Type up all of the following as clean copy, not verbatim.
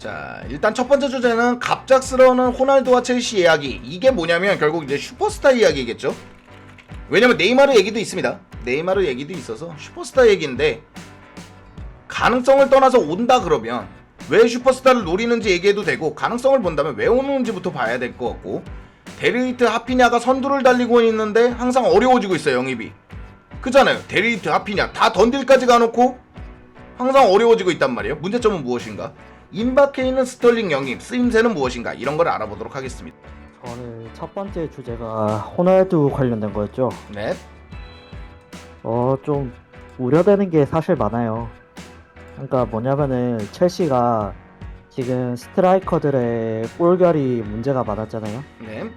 자, 일단 첫 번째 주제는 갑작스러운 호날두와 첼시 이야기. 이게 뭐냐면 결국 이제 슈퍼스타 이야기겠죠. 왜냐면 네이마르 얘기도 있습니다. 네이마르 얘기도 있어서 슈퍼스타 얘기인데, 가능성을 떠나서 온다 그러면 왜 슈퍼스타를 노리는지 얘기해도 되고, 가능성을 본다면 왜 오는지부터 봐야 될 것 같고, 데리히트 하피냐가 선두를 달리고 있는데 항상 어려워지고 있어요, 영입이. 그잖아요. 데리히트 하피냐 다 던딜까지 가놓고 항상 어려워지고 있단 말이에요. 문제점은 무엇인가? 임박해 있는 스털링 영입 쓰임새는 무엇인가? 이런 걸 알아보도록 하겠습니다. 오늘 첫 번째 주제가 호날두 관련된 거였죠. 네. 좀 우려되는 게 사실 많아요. 그러니까 뭐냐면은 첼시가 지금 스트라이커들의 골결이 문제가 많았잖아요. 네.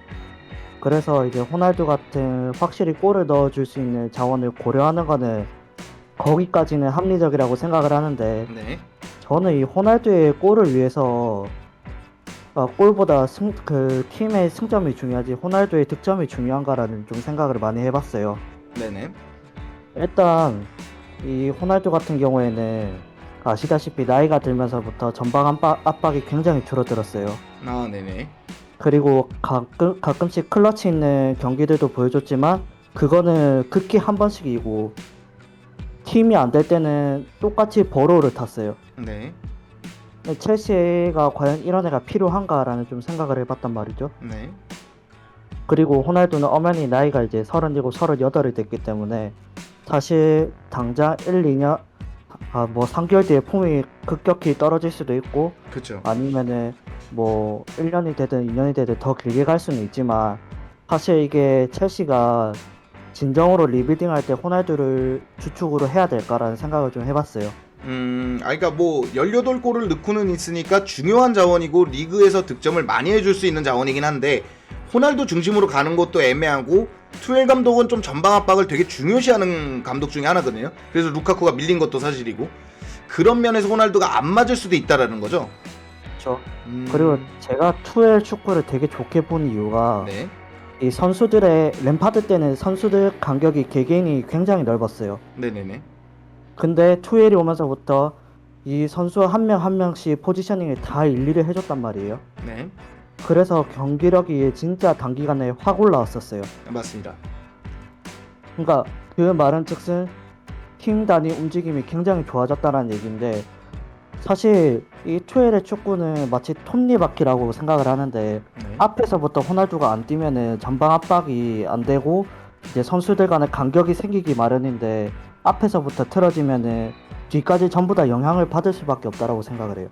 그래서 이제 호날두 같은 확실히 골을 넣어줄 수 있는 자원을 고려하는 거는 거기까지는 합리적이라고 생각을 하는데, 네. 저는 이 호날두의 골을 위해서 골보다 그 팀의 승점이 중요하지 호날두의 득점이 중요한가라는 좀 생각을 많이 해봤어요. 네네. 일단 이 호날두 같은 경우에는 아시다시피 나이가 들면서부터 전방 압박이 굉장히 줄어들었어요. 아, 네네. 그리고 가끔씩 클러치 있는 경기들도 보여줬지만 그거는 극히 한 번씩이고, 팀이 안 될 때는 똑같이 버로우를 탔어요. 네. 첼시가 과연 이런 애가 필요한가라는 좀 생각을 해봤단 말이죠. 네. 그리고 호날두는 엄연히 나이가 이제 37, 38이 됐기 때문에 사실 당장 1, 2년, 뭐 3개월 뒤에 폼이 급격히 떨어질 수도 있고, 그쵸. 아니면은 뭐 1년이 되든 2년이 되든 더 길게 갈 수는 있지만, 사실 이게 첼시가 진정으로 리빌딩 할 때 호날두를 주축으로 해야 될까라는 생각을 좀 해봤어요. 그러니까 뭐 18골을 넣고는 있으니까 중요한 자원이고 리그에서 득점을 많이 해줄 수 있는 자원이긴 한데, 호날두 중심으로 가는 것도 애매하고, 투엘 감독은 좀 전방 압박을 되게 중요시하는 감독 중에 하나거든요. 그래서 루카쿠가 밀린 것도 사실이고, 그런 면에서 호날두가 안 맞을 수도 있다라는 거죠. 그렇죠. 그리고 제가 투엘 축구를 되게 좋게 본 이유가, 네. 이 선수들의 램파드 때는 선수들 간격이 개개인이 굉장히 넓었어요. 네네네. 근데 투엘이 오면서부터 이 선수 한 명 한 명씩 포지셔닝을 다 일일이 해줬단 말이에요. 네. 그래서 경기력이 진짜 단기간에 확 올라왔었어요. 맞습니다. 그러니까 그 말은 즉슨 팀 단위 움직임이 굉장히 좋아졌다는 얘기인데, 사실 이 투엘의 축구는 마치 톱니바퀴라고 생각을 하는데, 네. 앞에서부터 호날두가 안 뛰면은 전방 압박이 안 되고 이제 선수들 간의 간격이 생기기 마련인데, 앞에서부터 틀어지면은 뒤까지 전부 다 영향을 받을 수밖에 없다라고 생각을 해요.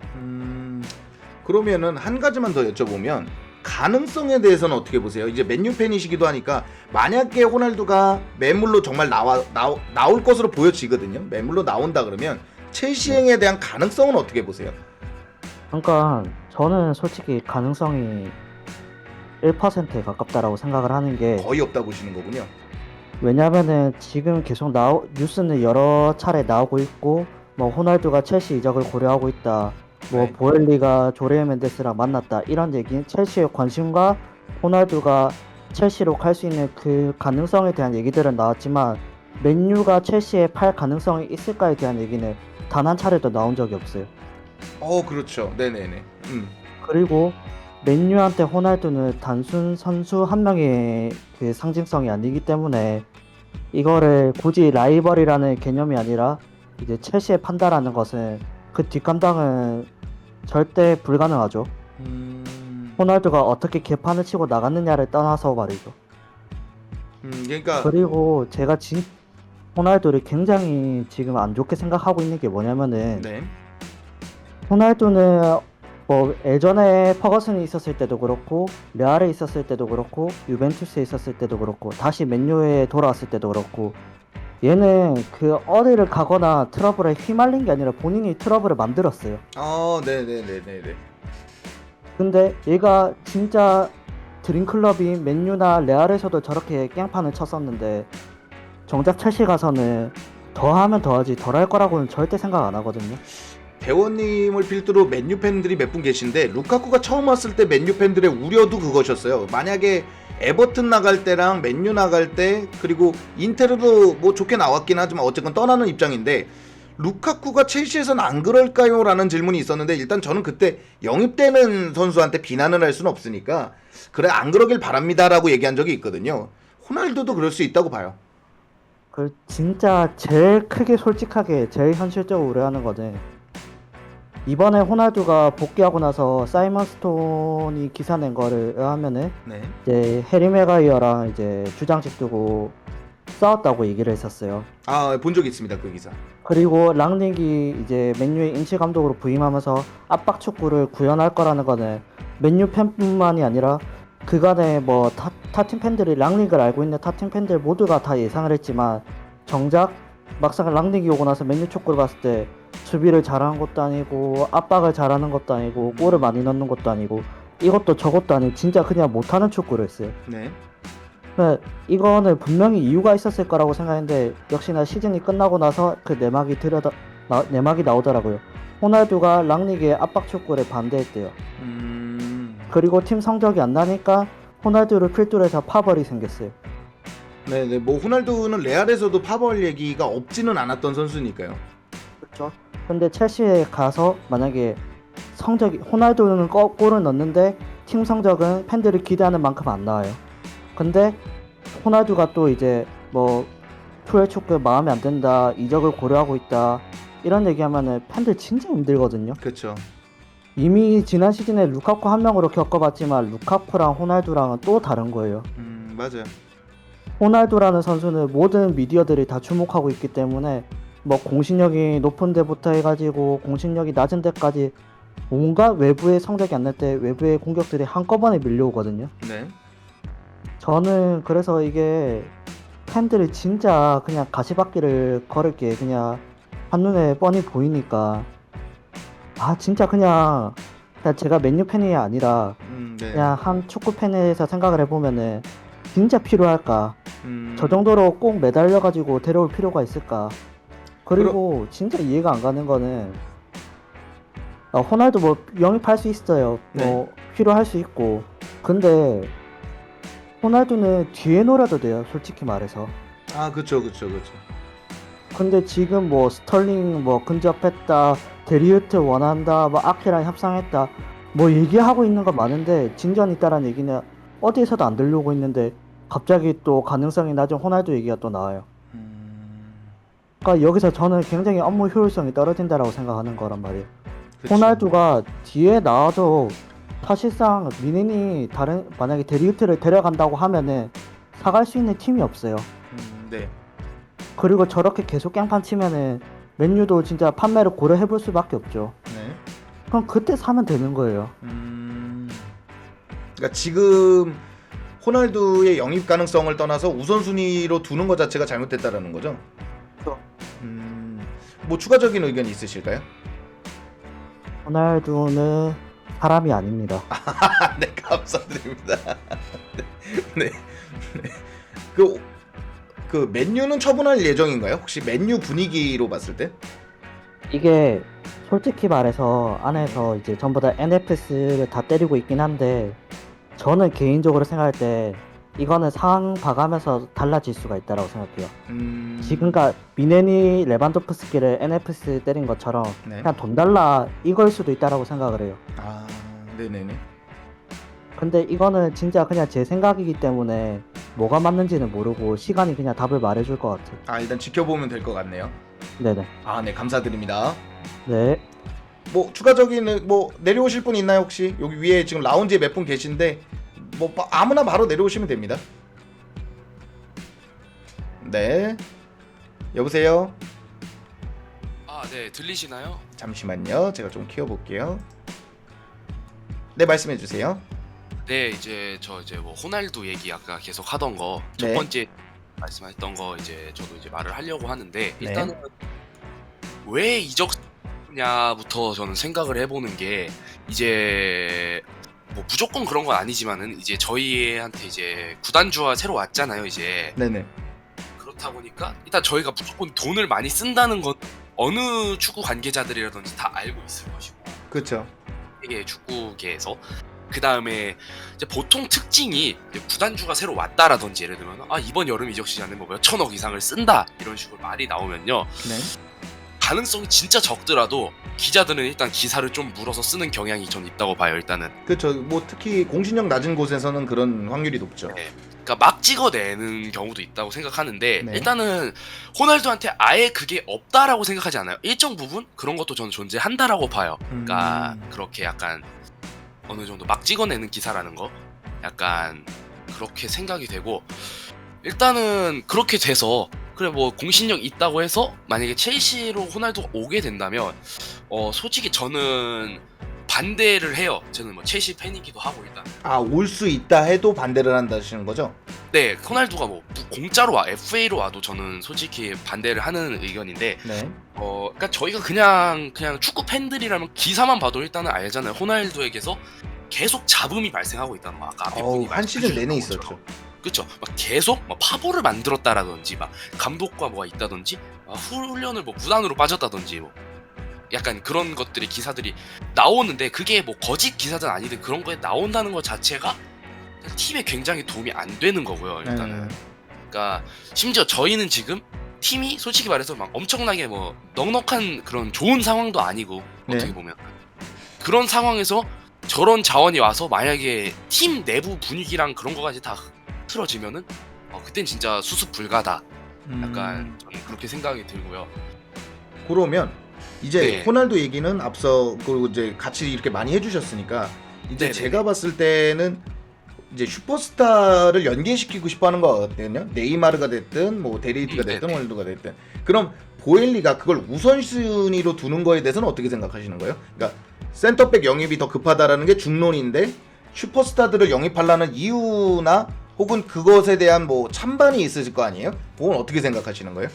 그러면은 한 가지만 더 여쭤보면, 가능성에 대해서는 어떻게 보세요? 이제 맨유 팬이시기도 하니까, 만약에 호날두가 매물로 정말 나올 것으로 보여지거든요. 매물로 나온다 그러면 첼시행에 대한 가능성은 어떻게 보세요? 그러니까 저는 솔직히 가능성이 1%에 가깝다라고 생각을 하는 게, 거의 없다 보시는 거군요. 왜냐면은 지금 계속 뉴스는 여러 차례 나오고 있고, 뭐 호날두가 첼시 이적을 고려하고 있다, 뭐 네. 보엘리가 조레 멘데스랑 만났다, 이런 얘기는 첼시의 관심과 호날두가 첼시로 갈 수 있는 그 가능성에 대한 얘기들은 나왔지만, 맨유가 첼시에 팔 가능성이 있을까에 대한 얘기는 단 한 차례도 나온 적이 없어요. 그렇죠. 네네네. 그리고 맨유한테 호날두는 단순 선수 한 명의 그 상징성이 아니기 때문에, 이거를 굳이 라이벌이라는 개념이 아니라 이제 첼시에 판다라는 것은 그 뒷감당은 절대 불가능하죠. 호날두가 어떻게 개판을 치고 나갔느냐를 떠나서 말이죠. 그러니까 그리고 제가 호날두를 굉장히 지금 안 좋게 생각하고 있는 게 뭐냐면은, 네. 호날두는 뭐 예전에 퍼거슨이 있었을 때도 그렇고, 레알에 있었을 때도 그렇고, 유벤투스에 있었을 때도 그렇고, 다시 맨유에 돌아왔을 때도 그렇고, 얘는 그 어디를 가거나 트러블에 휘말린 게 아니라 본인이 트러블을 만들었어요. 네네네네네. 근데 얘가 진짜 드림클럽인 맨유나 레알에서도 저렇게 깽판을 쳤었는데, 정작 첼시 가서는 더하면 더하지 덜할 거라고는 절대 생각 안 하거든요. 대원님을 필두로 맨유 팬들이 몇 분 계신데, 루카쿠가 처음 왔을 때 맨유 팬들의 우려도 그것이었어요. 만약에 에버튼 나갈 때랑 맨유 나갈 때, 그리고 인테르도 뭐 좋게 나왔긴 하지만 어쨌건 떠나는 입장인데, 루카쿠가 첼시에서는 안 그럴까요? 라는 질문이 있었는데 일단 저는 그때 영입되는 선수한테 비난을 할 수는 없으니까 그래 안 그러길 바랍니다라고 얘기한 적이 있거든요. 호날두도 그럴 수 있다고 봐요. 그 진짜 제일 크게 솔직하게 제일 현실적으로 우려하는 거는 이번에 호날두가 복귀하고 나서 사이먼 스톤이 기사 낸 거를 의하면은 네. 이제 해리 메가이어랑 이제 주장식 두고 싸웠다고 얘기를 했었어요. 아, 본 적 있습니다. 그 기사. 그리고 랑닉이 이제 맨유의 임시 감독으로 부임하면서 압박 축구를 구현할 거라는 거는 맨유 팬뿐만이 아니라 그간에 뭐 타팀 팬들이 랑닉을 알고 있는 타팀 팬들 모두가 다 예상을 했지만 정작 막상 랑닉이 오고 나서 맨유 축구를 봤을 때 수비를 잘하는 것도 아니고 압박을 잘하는 것도 아니고 골을 많이 넣는 것도 아니고 이것도 저것도 아니고 진짜 그냥 못하는 축구를 했어요. 네. 그러니까 이거는 분명히 이유가 있었을 거라고 생각했는데 역시나 시즌이 끝나고 나서 그 내막이 나오더라고요. 호날두가 랑닉의 압박 축구를 반대했대요. 그리고 팀 성적이 안 나니까 호날두를 필두로 해서 파벌이 생겼어요. 네네. 뭐 호날두는 레알에서도 파벌 얘기가 없지는 않았던 선수니까요. 그렇죠. 근데 첼시에 가서 만약에 성적이 호날두는 골을 넣는데 팀 성적은 팬들이 기대하는 만큼 안 나와요. 근데 호날두가 또 이제 뭐 프로의 축구에 마음에 안 든다, 이적을 고려하고 있다 이런 얘기하면은 팬들 진짜 힘들거든요. 그렇죠. 이미 지난 시즌에 루카쿠 한 명으로 겪어봤지만 루카쿠랑 호날두랑은 또 다른 거예요. 맞아요. 호날두라는 선수는 모든 미디어들이 다 주목하고 있기 때문에 뭐 공신력이 높은 데부터 해가지고 공신력이 낮은 데까지 온갖 외부의 성적이 안 날 때 외부의 공격들이 한꺼번에 밀려오거든요. 네. 저는 그래서 이게 팬들이 진짜 그냥 가시밭길을 걸을 게 그냥 한눈에 뻔히 보이니까 아 진짜 그냥 제가 맨유 팬이 아니라 네. 그냥 한 축구 팬에서 생각을 해보면은 진짜 필요할까? 저 음. 정도로 꼭 매달려가지고 데려올 필요가 있을까? 그리고 진짜 이해가 안 가는 거는 호날두 뭐 영입할 수 있어요. 뭐 필요할 수 있고 근데 호날두는 뒤에 놀아도 돼요. 솔직히 말해서. 아, 그쵸, 그쵸, 그쵸. 근데 지금 뭐 스털링 뭐 근접했다, 데리우트 원한다, 뭐 아키랑 협상했다, 뭐 얘기하고 있는 거 많은데 진전 있다라는 얘기는 어디에서도 안 들려오고 있는데 갑자기 또 가능성이 낮은 호날두 얘기가 또 나와요. 그러니까 여기서 저는 굉장히 업무 효율성이 떨어진다라고 생각하는 거란 말이에요. 그쵸. 호날두가 뒤에 나와도 사실상 미넨이 만약에 데리우트를 데려간다고 하면은 사갈 수 있는 팀이 없어요. 네. 그리고 저렇게 계속 깽판 치면은 맨유도 진짜 판매를 고려해볼 수밖에 없죠. 네. 그럼 그때 사면 되는 거예요. 그러니까 지금 호날두의 영입 가능성을 떠나서 우선순위로 두는 것 자체가 잘못됐다라는 거죠. 그렇죠. 뭐 추가적인 의견 있으실까요? 호날두는 사람이 아닙니다. 네, 감사드립니다. 네. 네. 그 맨유는 처분할 예정인가요? 혹시 맨유 분위기로 봤을 때? 이게 솔직히 말해서 안에서 이제 전부 다 NFS를 다 때리고 있긴 한데 저는 개인적으로 생각할 때 이거는 상황 봐가면서 달라질 수가 있다라고 생각해요. 지금까 미네니 레반도프스키를 NFC 때린 것처럼 네. 그냥 돈 달라 이걸 수도 있다라고 생각을 해요. 아, 네네네. 근데 이거는 진짜 그냥 제 생각이기 때문에 뭐가 맞는지는 모르고 시간이 그냥 답을 말해줄 것 같아요. 아, 일단 지켜보면 될 것 같네요. 네네. 아, 네, 감사드립니다. 네. 뭐 추가적인 뭐 내려오실 분 있나요 혹시? 여기 위에 지금 라운지에 몇 분 계신데 뭐 아무나 바로 내려오시면 됩니다. 네. 여보세요? 아, 네, 들리시나요? 잠시만요. 제가 좀 키워볼게요. 네, 말씀해주세요. 네, 이제 뭐 호날두 얘기 아까 계속 하던 거 첫 네. 번째 말씀했던 거 이제 저도 이제 말을 하려고 하는데 네. 일단은 왜 이적냐부터 저는 생각을 해보는 게 이제 뭐 무조건 그런 건 아니지만은 이제 저희한테 이제 구단주가 새로 왔잖아요, 이제. 네네. 그렇다 보니까 일단 저희가 무조건 돈을 많이 쓴다는 건 어느 축구 관계자들이라든지 다 알고 있을 것이고 그렇죠. 이게 축구계에서 그 다음에 이제 보통 특징이 이제 구단주가 새로 왔다라든지 예를 들면 이번 여름 이적 시장에 뭐 몇천억 이상을 쓴다 이런 식으로 말이 나오면요 네. 가능성이 진짜 적더라도 기자들은 일단 기사를 좀 물어서 쓰는 경향이 전 있다고 봐요. 일단은. 그렇죠. 뭐 특히 공신력 낮은 곳에서는 그런 확률이 높죠. 네. 그러니까 막 찍어내는 경우도 있다고 생각하는데 네. 일단은 호날두한테 아예 그게 없다라고 생각하지 않아요. 일정 부분 그런 것도 저는 존재한다라고 봐요. 그러니까 그렇게 약간 어느 정도 막 찍어내는 기사라는 거 약간 그렇게 생각이 되고 일단은 그렇게 돼서 그래 뭐 공신력 있다고 해서 만약에 첼시로 호날두가 오게 된다면 솔직히 저는 반대를 해요. 저는 뭐 첼시 팬이기도 하고 일단. 올 수 있다 해도 반대를 한다시는 거죠? 네, 호날두가 뭐 공짜로 와 FA로 와도 저는 솔직히 반대를 하는 의견인데 네. 그러니까 저희가 그냥 축구 팬들이라면 기사만 봐도 일단은 알잖아요. 호날두에게서 계속 잡음이 발생하고 있다는 거. 아까 앞에 분이 한 시즌 내내 말씀해주셨던 있었죠. 것처럼. 그쵸? 막 계속 막 파보를 만들었다라든지 막 감독과 뭐가 있다든지 훈련을 뭐 무단으로 빠졌다든지 뭐 약간 그런 것들이 기사들이 나오는데 그게 뭐 거짓 기사든 아니든 그런 거에 나온다는 것 자체가 팀에 굉장히 도움이 안 되는 거고요. 일단은. 그러니까 심지어 저희는 지금 팀이 솔직히 말해서 막 엄청나게 뭐 넉넉한 그런 좋은 상황도 아니고 어떻게 네. 보면 그런 상황에서 저런 자원이 와서 만약에 팀 내부 분위기랑 그런 거까지 다 흐트러지면은 그땐 진짜 수습 불가다. 약간 저는 그렇게 생각이 들고요. 그러면 이제 네. 호날두 얘기는 앞서 그리고 이제 같이 이렇게 많이 해주셨으니까 이제 네네네. 제가 봤을 때는 이제 슈퍼스타를 연계시키고 싶어하는 거 같거든요. 네이마르가 됐든 뭐 데리트가 됐든 네네. 호날두가 됐든. 그럼 보엘리가 그걸 우선순위로 두는 거에 대해서는 어떻게 생각하시는 거예요? 그러니까 센터백 영입이 더 급하다라는 게 중론인데 슈퍼스타들을 영입하려는 이유나 혹은 그것에 대한 뭐 찬반이 있으실 거 아니에요? 그건 어떻게 생각하시는 거예요?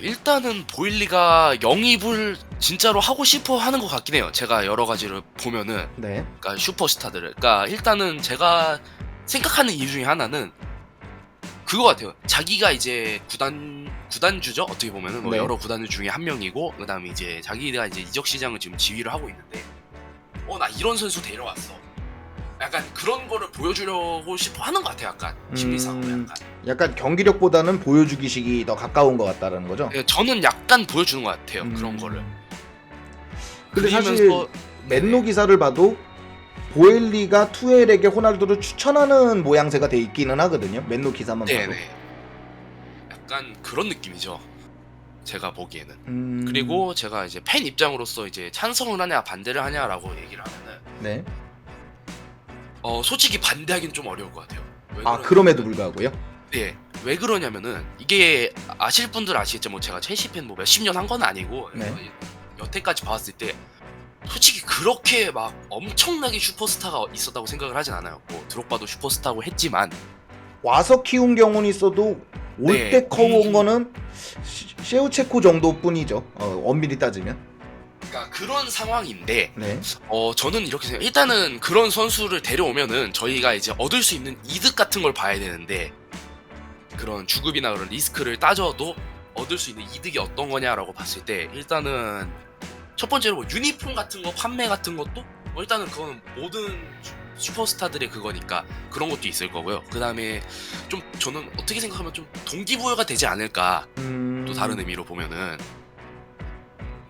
일단은 보일리가 영입을 진짜로 하고 싶어 하는 것 같긴 해요. 제가 여러 가지를 보면은 네. 그러니까 슈퍼스타들을. 그러니까 일단은 제가 생각하는 이유 중에 하나는 그거 같아요. 자기가 이제 구단주죠. 어떻게 보면은 뭐 네. 여러 구단 중에 한 명이고 그다음에 이제 자기가 이제 이적 시장을 지금 지휘를 하고 있는데 나 이런 선수 데려왔어. 약간 그런 거를 보여주려고 싶어 하는 것 같아요. 약간 심리상으로 약간. 약간 경기력보다는 보여주기식이 더 가까운 것 같다라는 거죠. 예, 저는 약간 보여주는 것 같아요. 그런 거를. 근데 사실 그러면서 맨노 기사를 봐도 보엘리가 투엘에게 호날두를 추천하는 모양새가 돼 있기는 하거든요. 맨노 기사만 봐도. 네네. 약간 그런 느낌이죠. 제가 보기에는. 음... 그리고 제가 이제 팬 입장으로서 이제 찬성을 하냐 반대를 하냐라고 얘기를 하면은 네. 솔직히 반대하기는 좀 어려울 것 같아요. 왜 그럼에도 불구하고요. 네. 왜 그러냐면은 이게 아실 분들 아시겠죠. 뭐 제가 첼시 팬 뭐 몇십 년 한 건 아니고 네. 여태까지 봤을 때 솔직히 그렇게 막 엄청나게 슈퍼스타가 있었다고 생각을 하진 않아요. 뭐 드록바도 슈퍼스타고 했지만 와서 키운 경우는 있어도 올 네. 때 커온 거는 셰우체코 정도뿐이죠. 엄밀히 따지면. 그러니까 그런 상황인데 네. 저는 이렇게 생각해요. 일단은 그런 선수를 데려오면은 저희가 이제 얻을 수 있는 이득 같은 걸 봐야 되는데 그런 주급이나 그런 리스크를 따져도 얻을 수 있는 이득이 어떤 거냐라고 봤을 때 일단은 첫 번째로 뭐 유니폼 같은 거 판매 같은 것도 일단은 그거는 모든 슈퍼스타들의 그거니까 그런 것도 있을 거고요. 그 다음에 좀 저는 어떻게 생각하면 좀 동기부여가 되지 않을까. 또 다른 의미로 보면은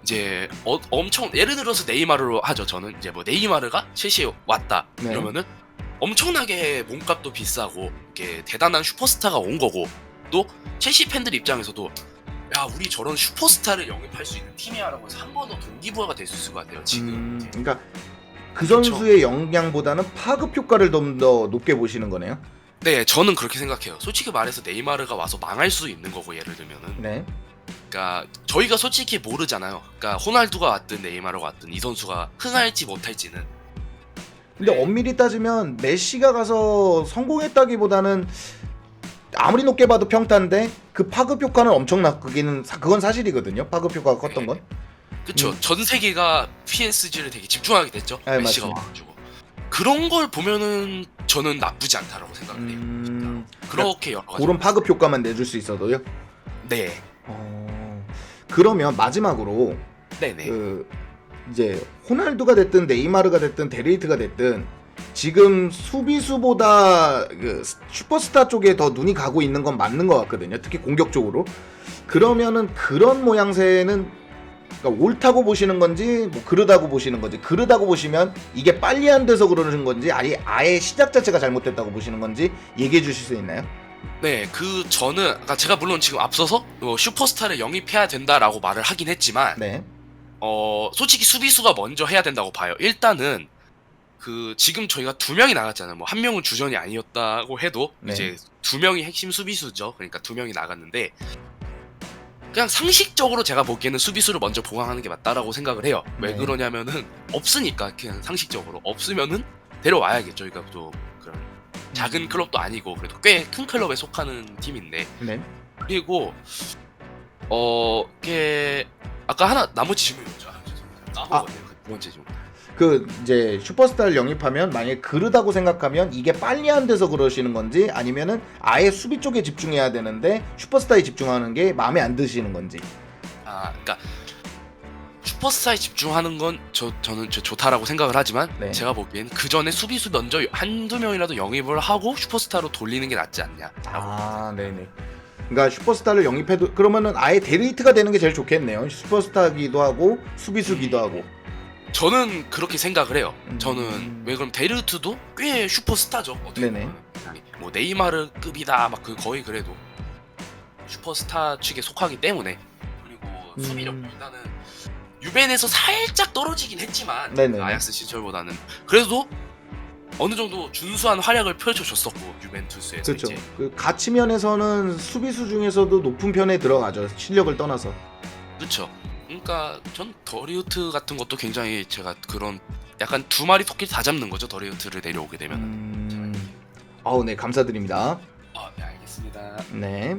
이제 엄청 예를 들어서 네이마르로 하죠. 저는 이제 뭐 네이마르가 첼시에 왔다 네. 이러면은 엄청나게 몸값도 비싸고 이렇게 대단한 슈퍼스타가 온 거고 또 첼시 팬들 입장에서도 야 우리 저런 슈퍼스타를 영입할 수 있는 팀이야라고 해서 한 번 더 동기부여가 될 수 있을 것 같아요. 지금 그러니까 그 그렇죠. 선수의 영향보다는 파급 효과를 좀 더 높게 보시는 거네요. 네 저는 그렇게 생각해요. 솔직히 말해서 네이마르가 와서 망할 수도 있는 거고 예를 들면은 네. 그러니까 저희가 솔직히 모르잖아요. 그러니까 호날두가 왔든 네이마르가 왔든 이 선수가 흥할지 못할지는. 근데 네. 엄밀히 따지면 메시가 가서 성공했다기보다는 아무리 높게 봐도 평타인데 그 파급 효과는 그건 사실이거든요. 파급 효과가 컸던 건. 그쵸. 전 세계가 PSG를 되게 집중하게 됐죠. 네, 메시가 맞습니다. 와가지고. 그런 걸 보면은 저는 나쁘지 않다라고 생각을 해요. 그렇게 여러 가지. 그런 파급 효과만 내줄 수 있어도요. 네. 그러면 마지막으로 네네. 이제 호날두가 됐든 네이마르가 됐든 데레이트가 됐든 지금 수비수보다 슈퍼스타 쪽에 더 눈이 가고 있는 건 맞는 것 같거든요. 특히 공격적으로. 그러면은 그런 모양새는 그러니까 옳다고 보시는 건지 뭐 그르다고 보시는 건지, 그르다고 보시면 이게 빨리 안 돼서 그러는 건지 아예 시작 자체가 잘못됐다고 보시는 건지 얘기해 주실 수 있나요? 네, 그 저는 그러니까 제가 물론 지금 앞서서 슈퍼스타를 영입해야 된다라고 말을 하긴 했지만 네. 솔직히 수비수가 먼저 해야 된다고 봐요. 일단은 그 지금 저희가 2명이 나갔잖아요. 뭐 1명은 주전이 아니었다고 해도 네. 이제 2명이 핵심 수비수죠. 그러니까 2명이 나갔는데 그냥 상식적으로 제가 보기에는 수비수를 먼저 보강하는 게 맞다라고 생각을 해요. 왜 네. 그러냐면은 없으니까 그냥 상식적으로 없으면은 데려와야겠죠. 저희가 또 그런 작은 클럽도 아니고 그래도 꽤 큰 클럽에 속하는 팀인데 네. 그리고 이게 아까 하나 나머지 질문이 뭐죠? 죄송합니다. 까먹었네요. 그 2번째 질문. 그 이제 슈퍼스타를 영입하면 만약에 그르다고 생각하면 이게 빨리 안 돼서 그러시는 건지, 아니면은 아예 수비 쪽에 집중해야 되는데 슈퍼스타에 집중하는 게 마음에 안 드시는 건지. 그러니까 슈퍼스타에 집중하는 건 저는 좋다라고 생각을 하지만 네. 제가 보기엔 그 전에 수비수 먼저 한두 명이라도 영입을 하고 슈퍼스타로 돌리는 게 낫지 않냐. 네네. 그러니까 슈퍼스타를 영입해도 그러면은 아예 데리히트가 되는 게 제일 좋겠네요. 슈퍼스타기도 하고 수비수기도 하고. 저는 그렇게 생각을 해요. 음. 저는 왜 그럼 데르트도 꽤 슈퍼스타죠. 어떻게 네네. 보면. 뭐 네이마르급이다 막 그 거의 그래도 슈퍼스타 측에 속하기 때문에. 그리고 수비력 일단은 유벤에서 살짝 떨어지긴 했지만 네네. 아약스 시절보다는 그래도 어느 정도 준수한 활약을 펼쳐줬었고 유벤투스에서 그렇죠. 이제 그 가치 면에서는 수비수 중에서도 높은 편에 들어가죠. 실력을 떠나서. 그렇죠. 그러니까 전 더리우트 같은 것도 굉장히 제가 그런 약간 2마리 토끼 다 잡는 거죠. 더리우트를 내려오게 되면. 네, 감사드립니다. 네 알겠습니다. 네.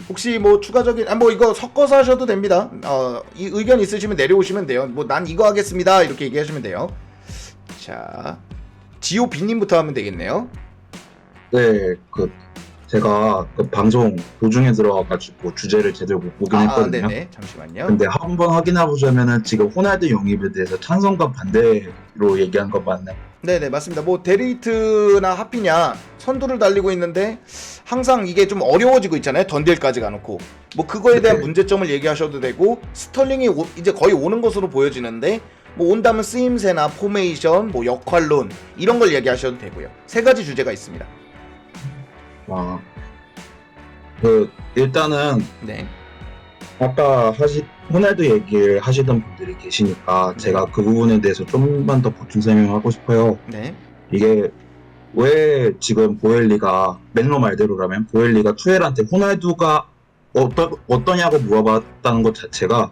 혹시 뭐 추가적인 뭐 이거 섞어서 하셔도 됩니다. 이 의견 있으시면 내려오시면 돼요. 뭐 난 이거 하겠습니다 이렇게 얘기하시면 돼요. 자, 지오비님부터 하면 되겠네요. 네, 제가 그 방송 도중에 들어와가지고 주제를 제대로 못 보긴 했거든요. 네네. 잠시만요. 근데 한번 확인해보자면은 지금 호날두 영입에 대해서 찬성과 반대로 얘기한 거 맞나요? 네네, 맞습니다. 뭐 데리히트나 하피냐 선두를 달리고 있는데 항상 이게 좀 어려워지고 있잖아요. 던딜까지 가놓고 뭐 그거에 대한 네. 문제점을 얘기하셔도 되고, 스털링이 이제 거의 오는 것으로 보여지는데 뭐 온다면 쓰임새나 포메이션, 뭐 역할론 이런 걸 얘기하셔도 되고요. 3가지 주제가 있습니다. 일단은 네. 아까 호날두 얘기를 하시던 분들이 계시니까 제가 그 부분에 대해서 좀만 더 보충 설명하고 싶어요. 네. 이게 왜 지금 보엘리가 맨로 말대로라면 보엘리가 투엘한테 호날두가 어떠냐고 물어봤다는 것 자체가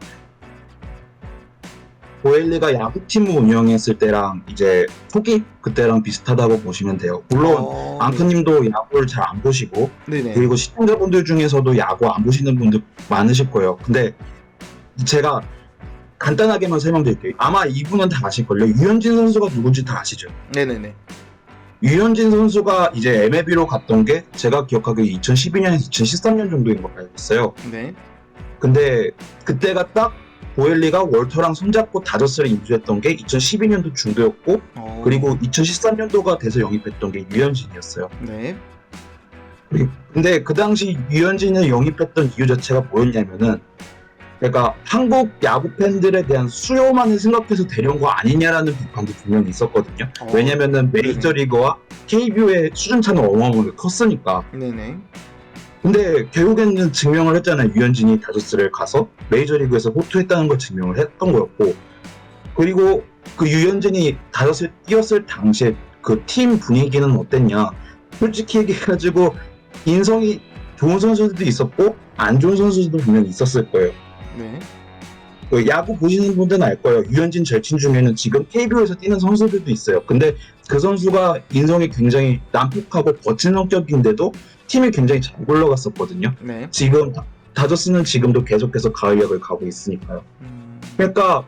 보엘리가 야구팀을 운영했을 때랑 이제 초기 그때랑 비슷하다고 보시면 돼요. 물론 앙크님도 야구를 잘 안 보시고 네네. 그리고 시청자분들 중에서도 야구 안 보시는 분들 많으실 거예요. 근데 제가 간단하게만 설명드릴게요. 아마 이분은 다 아실걸요. 유현진 선수가 누군지 다 아시죠? 네네네. 유현진 선수가 이제 MLB로 갔던 게 제가 기억하기에 2012년에서 2013년 정도인 걸 알고 있어요. 네. 근데 그때가 딱 보엘리가 월터랑 손잡고 다저스를 인수했던 게 2012년도 중도였고 그리고 2013년도가 돼서 영입했던 게 유현진이었어요. 네. 근데 그 당시 유현진을 영입했던 이유 자체가 뭐였냐면은 그러니까 한국 야구 팬들에 대한 수요만을 생각해서 데려온 거 아니냐라는 비판도 분명히 있었거든요. 왜냐면은 메이저리그와 KBO의 수준 차는 어마어마하게 컸으니까. 네네. 근데 결국에는 증명을 했잖아요. 유현진이 다저스를 가서 메이저리그에서 호투했다는 걸 증명을 했던 거였고, 그리고 그 유현진이 다저스를 뛰었을 당시에 그 팀 분위기는 어땠냐. 솔직히 얘기해가지고 인성이 좋은 선수들도 있었고 안 좋은 선수들도 분명히 있었을 거예요. 네. 그 야구 보시는 분들은 알 거예요. 유현진 절친 중에는 지금 KBO에서 뛰는 선수들도 있어요. 근데 그 선수가 인성이 굉장히 난폭하고 거친 성격인데도 팀이 굉장히 잘 굴러갔었거든요. 네. 지금 다저스는 지금도 계속해서 가을약을 가고 있으니까요. 그러니까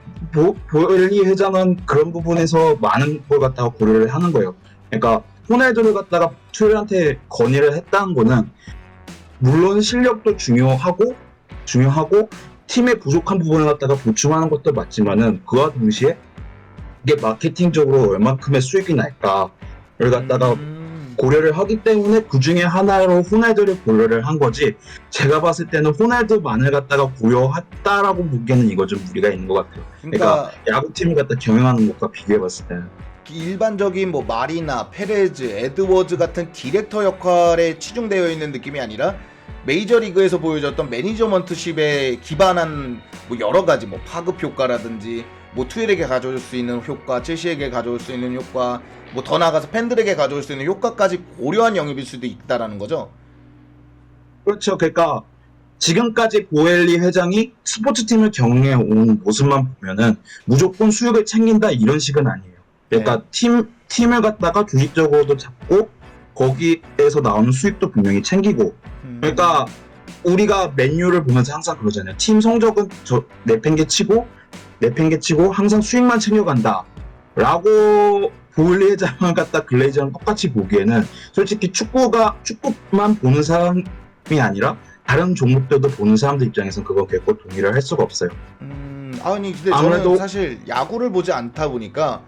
보엘리 회장은 그런 부분에서 많은 걸 갖다가 고려를 하는 거예요. 그러니까 호날두를 갖다가 투엘한테 건의를 했다는 거는 물론 실력도 중요하고 팀의 부족한 부분을 갖다가 보충하는 것도 맞지만은 그와 동시에 이게 마케팅적으로 얼만큼의 수익이 날까를 갖다가 고려를 하기 때문에 그 중에 하나로 호날두를 고려를 한 거지. 제가 봤을 때는 호날두만을 갖다가 고려했다라고 보기에는 이거 좀 무리가 있는 것 같아요. 그러니까 그러니까 야구팀을 갖다 경영하는 것과 비교해봤을 때는. 일반적인 뭐 마리나, 페레즈, 에드워즈 같은 디렉터 역할에 치중되어 있는 느낌이 아니라 메이저리그에서 보여줬던 매니저먼트십에 기반한 뭐 여러 가지 뭐 파급 효과라든지 뭐 투엘에게 가져올 수 있는 효과, 첼시에게 가져올 수 있는 효과, 뭐 더 나아가서 팬들에게 가져올 수 있는 효과까지 고려한 영입일 수도 있다라는 거죠. 그렇죠. 그러니까 지금까지 보엘리 회장이 스포츠팀을 경영해 온 모습만 보면은 무조건 수익을 챙긴다 이런 식은 아니에요. 그러니까 팀을 갖다가 주식적으로도 잡고 거기에서 나오는 수익도 분명히 챙기고. 그러니까 우리가 맨유를 보면서 항상 그러잖아요. 팀 성적은 내팽개치고 항상 수익만 챙겨간다 라고 보일리 회장을 갖다 글레이저랑 똑같이 보기에는 솔직히 축구만 보는 사람이 아니라 다른 종목들도 보는 사람들 입장에서는 그거 결코 동의를 할 수가 없어요. 아니 근데 아무래도 저는 사실 야구를 보지 않다 보니까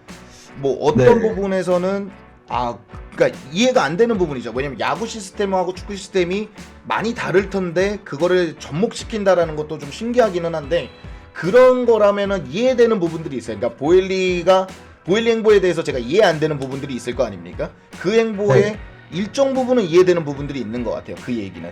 뭐 어떤 네. 부분에서는 그러니까 이해가 안 되는 부분이죠. 왜냐면 야구 시스템하고 축구 시스템이 많이 다를 텐데 그거를 접목시킨다라는 것도 좀 신기하기는 한데 그런 거라면은 이해되는 부분들이 있어요. 그러니까 보일리 행보에 대해서 제가 이해 안 되는 부분들이 있을 거 아닙니까? 그 행보에 네. 일정 부분은 이해되는 부분들이 있는 것 같아요. 그 얘기는.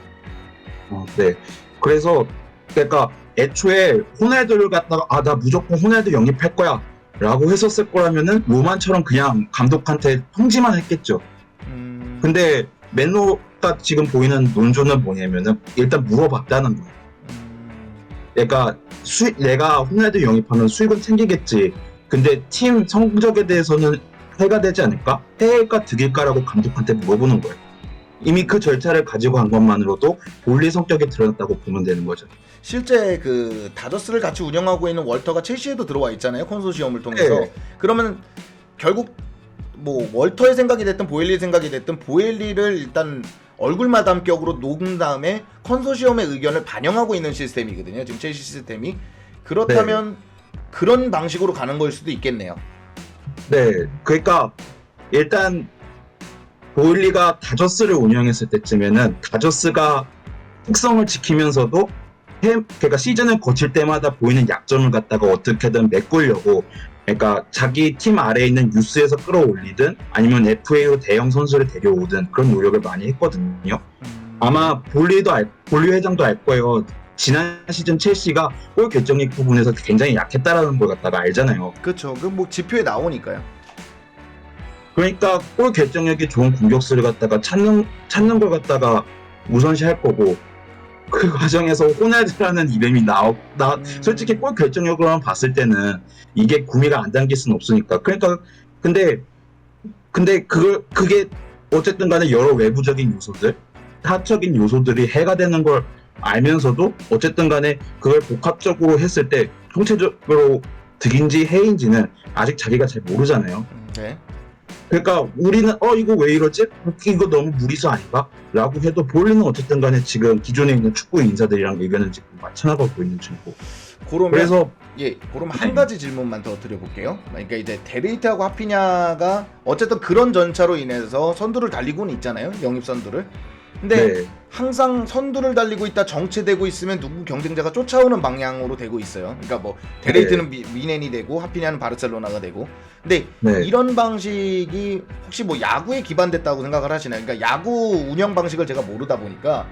네. 그래서 그러니까 애초에 호날두를 갖다가 나 무조건 호날두 영입할 거야 라고 했었을 거라면은 로만처럼 그냥 감독한테 통지만 했겠죠. 근데 맨로가 지금 보이는 논조는 뭐냐면은 일단 물어봤다는 거예요. 그러니까 내가 호날두 영입하면 수익은 챙기겠지. 근데 팀 성적에 대해서는 해가 되지 않을까? 해일까 득일까라고 감독한테 물어보는 거예요. 이미 그 절차를 가지고 간 것만으로도 볼리 성격이 드러났다고 보면 되는 거죠. 실제 그 다저스를 같이 운영하고 있는 월터가 첼시에도 들어와 있잖아요. 컨소시엄을 통해서. 네. 그러면 결국 뭐 월터의 생각이 됐든 보엘리의 생각이 됐든 보엘리를 일단 얼굴 마담격으로 녹은 다음에 컨소시엄의 의견을 반영하고 있는 시스템이거든요. 지금 첼시 시스템이. 그렇다면 그런 방식으로 가는 걸 수도 있겠네요. 네, 그러니까 일단 보일리가 다저스를 운영했을 때쯤에는 다저스가 특성을 지키면서도 그러니까 시즌을 거칠 때마다 보이는 약점을 갖다가 어떻게든 메꾸려고, 그러니까 자기 팀 아래에 있는 유스에서 끌어올리든 아니면 FA로 대형 선수를 데려오든 그런 노력을 많이 했거든요. 아마 볼리 회장도 알 거예요. 지난 시즌 첼시가 골 결정력 부분에서 굉장히 약했다라는 걸 갖다가 알잖아요. 그렇죠. 그 뭐 지표에 나오니까요. 그러니까 골 결정력이 좋은 공격수를 갖다가 찾는 걸 갖다가 우선시할 거고, 그 과정에서 호날두라는 이름이 솔직히 골 결정력으로만 봤을 때는 이게 구미가 안 당길 수는 없으니까. 그러니까 근데 그게 어쨌든 간에 여러 외부적인 요소들, 타적인 요소들이 해가 되는 걸 알면서도 어쨌든 간에 그걸 복합적으로 했을 때 총체적으로 득인지 해인지는 아직 자기가 잘 모르잖아요. 네. 그러니까 우리는 이거 왜 이러지? 이거 너무 무리수 아닌가? 라고 해도 볼리는 어쨌든 간에 지금 기존에 있는 축구 인사들이랑 의견을 지금 맞춰나가고 있는 중이고. 그래서 그럼 한 가지 질문만 더 드려볼게요. 그러니까 이제 데레이트하고 하피냐가 어쨌든 그런 전차로 인해서 선두를 달리고는 있잖아요. 영입 선두를. 근데 항상 선두를 달리고 있다 정체되고 있으면 누구 경쟁자가 쫓아오는 방향으로 되고 있어요. 그러니까 뭐 데레이트는 미넨이 되고 하피냐는 바르셀로나가 되고. 근데 이런 방식이 혹시 뭐 야구에 기반됐다고 생각을 하시나요? 그러니까 야구 운영 방식을 제가 모르다 보니까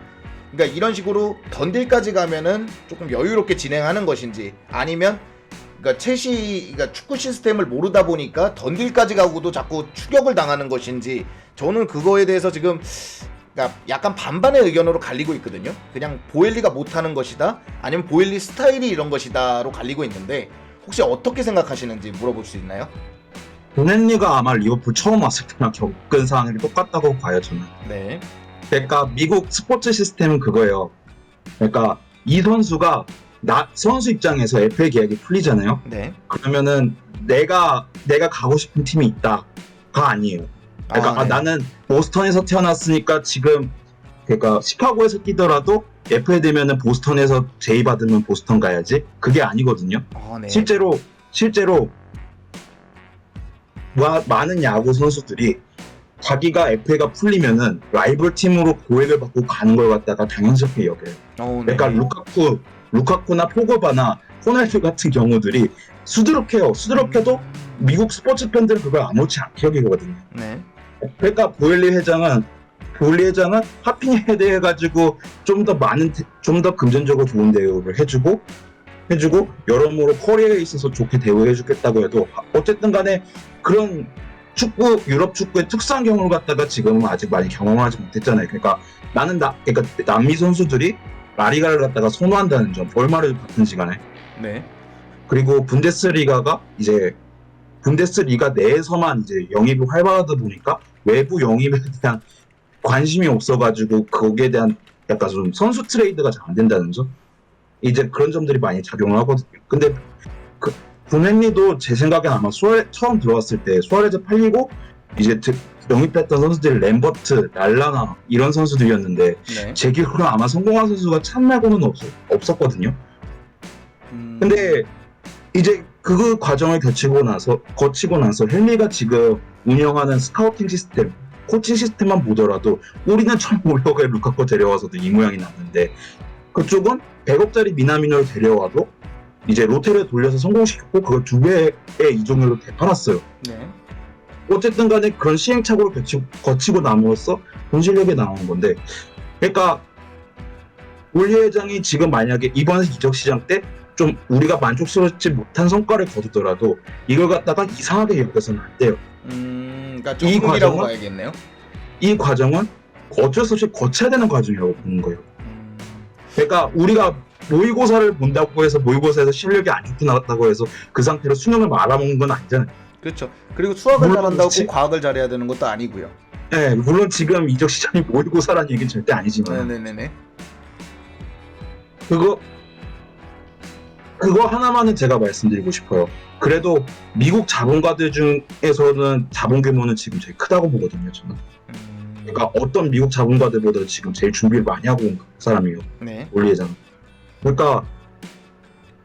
그러니까 이런 식으로 던딜까지 가면은 조금 여유롭게 진행하는 것인지, 아니면 그러니까 그러니까 축구 시스템을 모르다 보니까 던딜까지 가고도 자꾸 추격을 당하는 것인지, 저는 그거에 대해서 지금 그러니까 약간 반반의 의견으로 갈리고 있거든요. 그냥 보엘리가 못하는 것이다, 아니면 보엘리 스타일이 이런 것이다로 갈리고 있는데 혹시 어떻게 생각하시는지 물어볼 수 있나요? 보넬리가 아마 리버풀 처음 왔을 때랑 겪은 상황이 똑같다고 봐요, 저는. 네. 그러니까 미국 스포츠 시스템은 그거예요. 그러니까 이 선수가 선수 입장에서 FA 계약이 풀리잖아요. 네. 그러면은 내가 가고 싶은 팀이 있다가 아니에요. 그러니까 나는 보스턴에서 태어났으니까 지금 그러니까 시카고에서 뛰더라도 FA 되면은 보스턴에서 제의 받으면 보스턴 가야지. 그게 아니거든요. 네. 실제로 많은 야구 선수들이 자기가 FA가 풀리면은 라이벌 팀으로 고액을 받고 가는 걸 갖다가 당연스럽게 여겨요. 네. 그러니까 루카쿠나 포그바나 호날두 같은 경우들이 수두룩해요. 수두룩해도 미국 스포츠 팬들은 그걸 아무렇지 않게 여기거든요. 네. 그러니까 보일리 회장은 하피니에 대해 가지고 좀 더 금전적으로 좋은 대우를 해주고 여러모로 커리어에 있어서 좋게 대우해주겠다고 해도 어쨌든 간에 그런 유럽 축구의 특수한 경우를 갖다가 지금은 아직 많이 경험하지 못했잖아요. 그러니까 그러니까 남미 선수들이 라리가를 갖다가 선호한다는 점, 얼마를 받든지 간에. 네. 그리고 분데스리가 내에서만 이제 영입이 활발하다 보니까 외부 영입에 대한 관심이 없어가지고 거기에 대한 약간 좀 선수 트레이드가 잘 안 된다는 점, 이제 그런 점들이 많이 작용을 하거든요. 근데 분헨리도 제 생각엔 아마 처음 들어왔을 때 수아레즈 팔리고 이제 영입했던 선수들이 램버트, 랄라나 이런 선수들이었는데 네. 제 기억으로 아마 성공한 선수가 찬 말고는 없었거든요. 근데 이제 그 과정을 거치고 나서 헨리가 지금 운영하는 스카우팅 시스템, 코칭 시스템만 보더라도 우리는 1,500억에 루카쿠 데려와서도 이 모양이 났는데 그쪽은 100억짜리 미나미노를 데려와도 이제 로테를 돌려서 성공시켰고 그걸 2배의 이적료로 되팔았어요. 네. 어쨌든 간에 그런 시행착오를 거치고 남으로써 본 실력이 나온 건데, 그러니까 올리 회장이 지금 만약에 이번 이적 시장 때 좀 우리가 만족스럽지 못한 성과를 거두더라도 이걸 갖다가 이상하게 여겨서는 안 돼요. 그러니까 조금이라고 봐야겠네요. 이 과정은 어쩔 수 없이 거쳐야 되는 과정이라고 보는 거예요. 그러니까 우리가 모의고사를 본다고 해서 모의고사에서 실력이 안 좋게 나왔다고 해서 그 상태로 수능을 말아먹는 건 아니잖아요. 그렇죠. 그리고 수학을 잘한다고 그렇지. 꼭 과학을 잘해야 되는 것도 아니고요. 네, 물론 지금 이적 시장이 모의고사라는 얘기는 절대 아니지만 네네네. 그거 하나만은 제가 말씀드리고 싶어요. 그래도 미국 자본가들 중에서는 자본 규모는 지금 제일 크다고 보거든요, 저는. 그러니까 어떤 미국 자본가들보다 지금 제일 준비를 많이 하고 온 사람이에요. 네. 올리 회장. 그러니까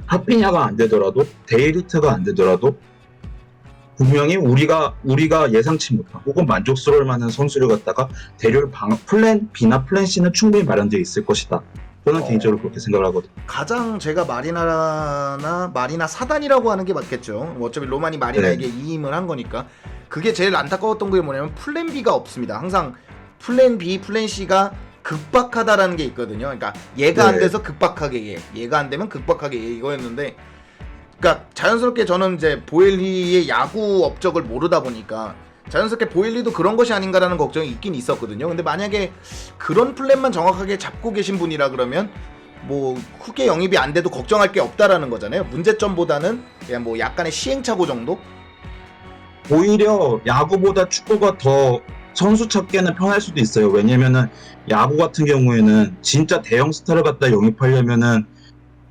하피냐가 안 되더라도 데이리트가 안 되더라도 분명히 우리가 예상치 못한 혹은 만족스러울 만한 선수를 갖다가 데려올 플랜 B나 플랜 C는 충분히 마련되어 있을 것이다. 저는 개인적으로 그렇게 생각을 하거든요. 가장 제가 마리나 사단이라고 하는 게 맞겠죠. 뭐 어차피 로만이 마리나에게 이임을 한 거니까. 그게 제일 안타까웠던 게 뭐냐면 플랜 B가 없습니다. 항상 플랜 B, 플랜 C가 극박하다라는 게 있거든요. 그러니까 얘가 안 돼서 극박하게 얘가 안 되면 극박하게 이거였는데, 그러니까 자연스럽게 저는 이제 보엘리의 야구 업적을 모르다 보니까 자연스럽게 보일리도 그런 것이 아닌가라는 걱정이 있긴 있었거든요. 근데 만약에 그런 플랜만 정확하게 잡고 계신 분이라 그러면 뭐 크게 영입이 안 돼도 걱정할 게 없다라는 거잖아요. 문제점보다는 그냥 뭐 약간의 시행착오 정도? 오히려 야구보다 축구가 더 선수 찾기에는 편할 수도 있어요. 왜냐면은 야구 같은 경우에는 진짜 대형 스타를 갖다 영입하려면은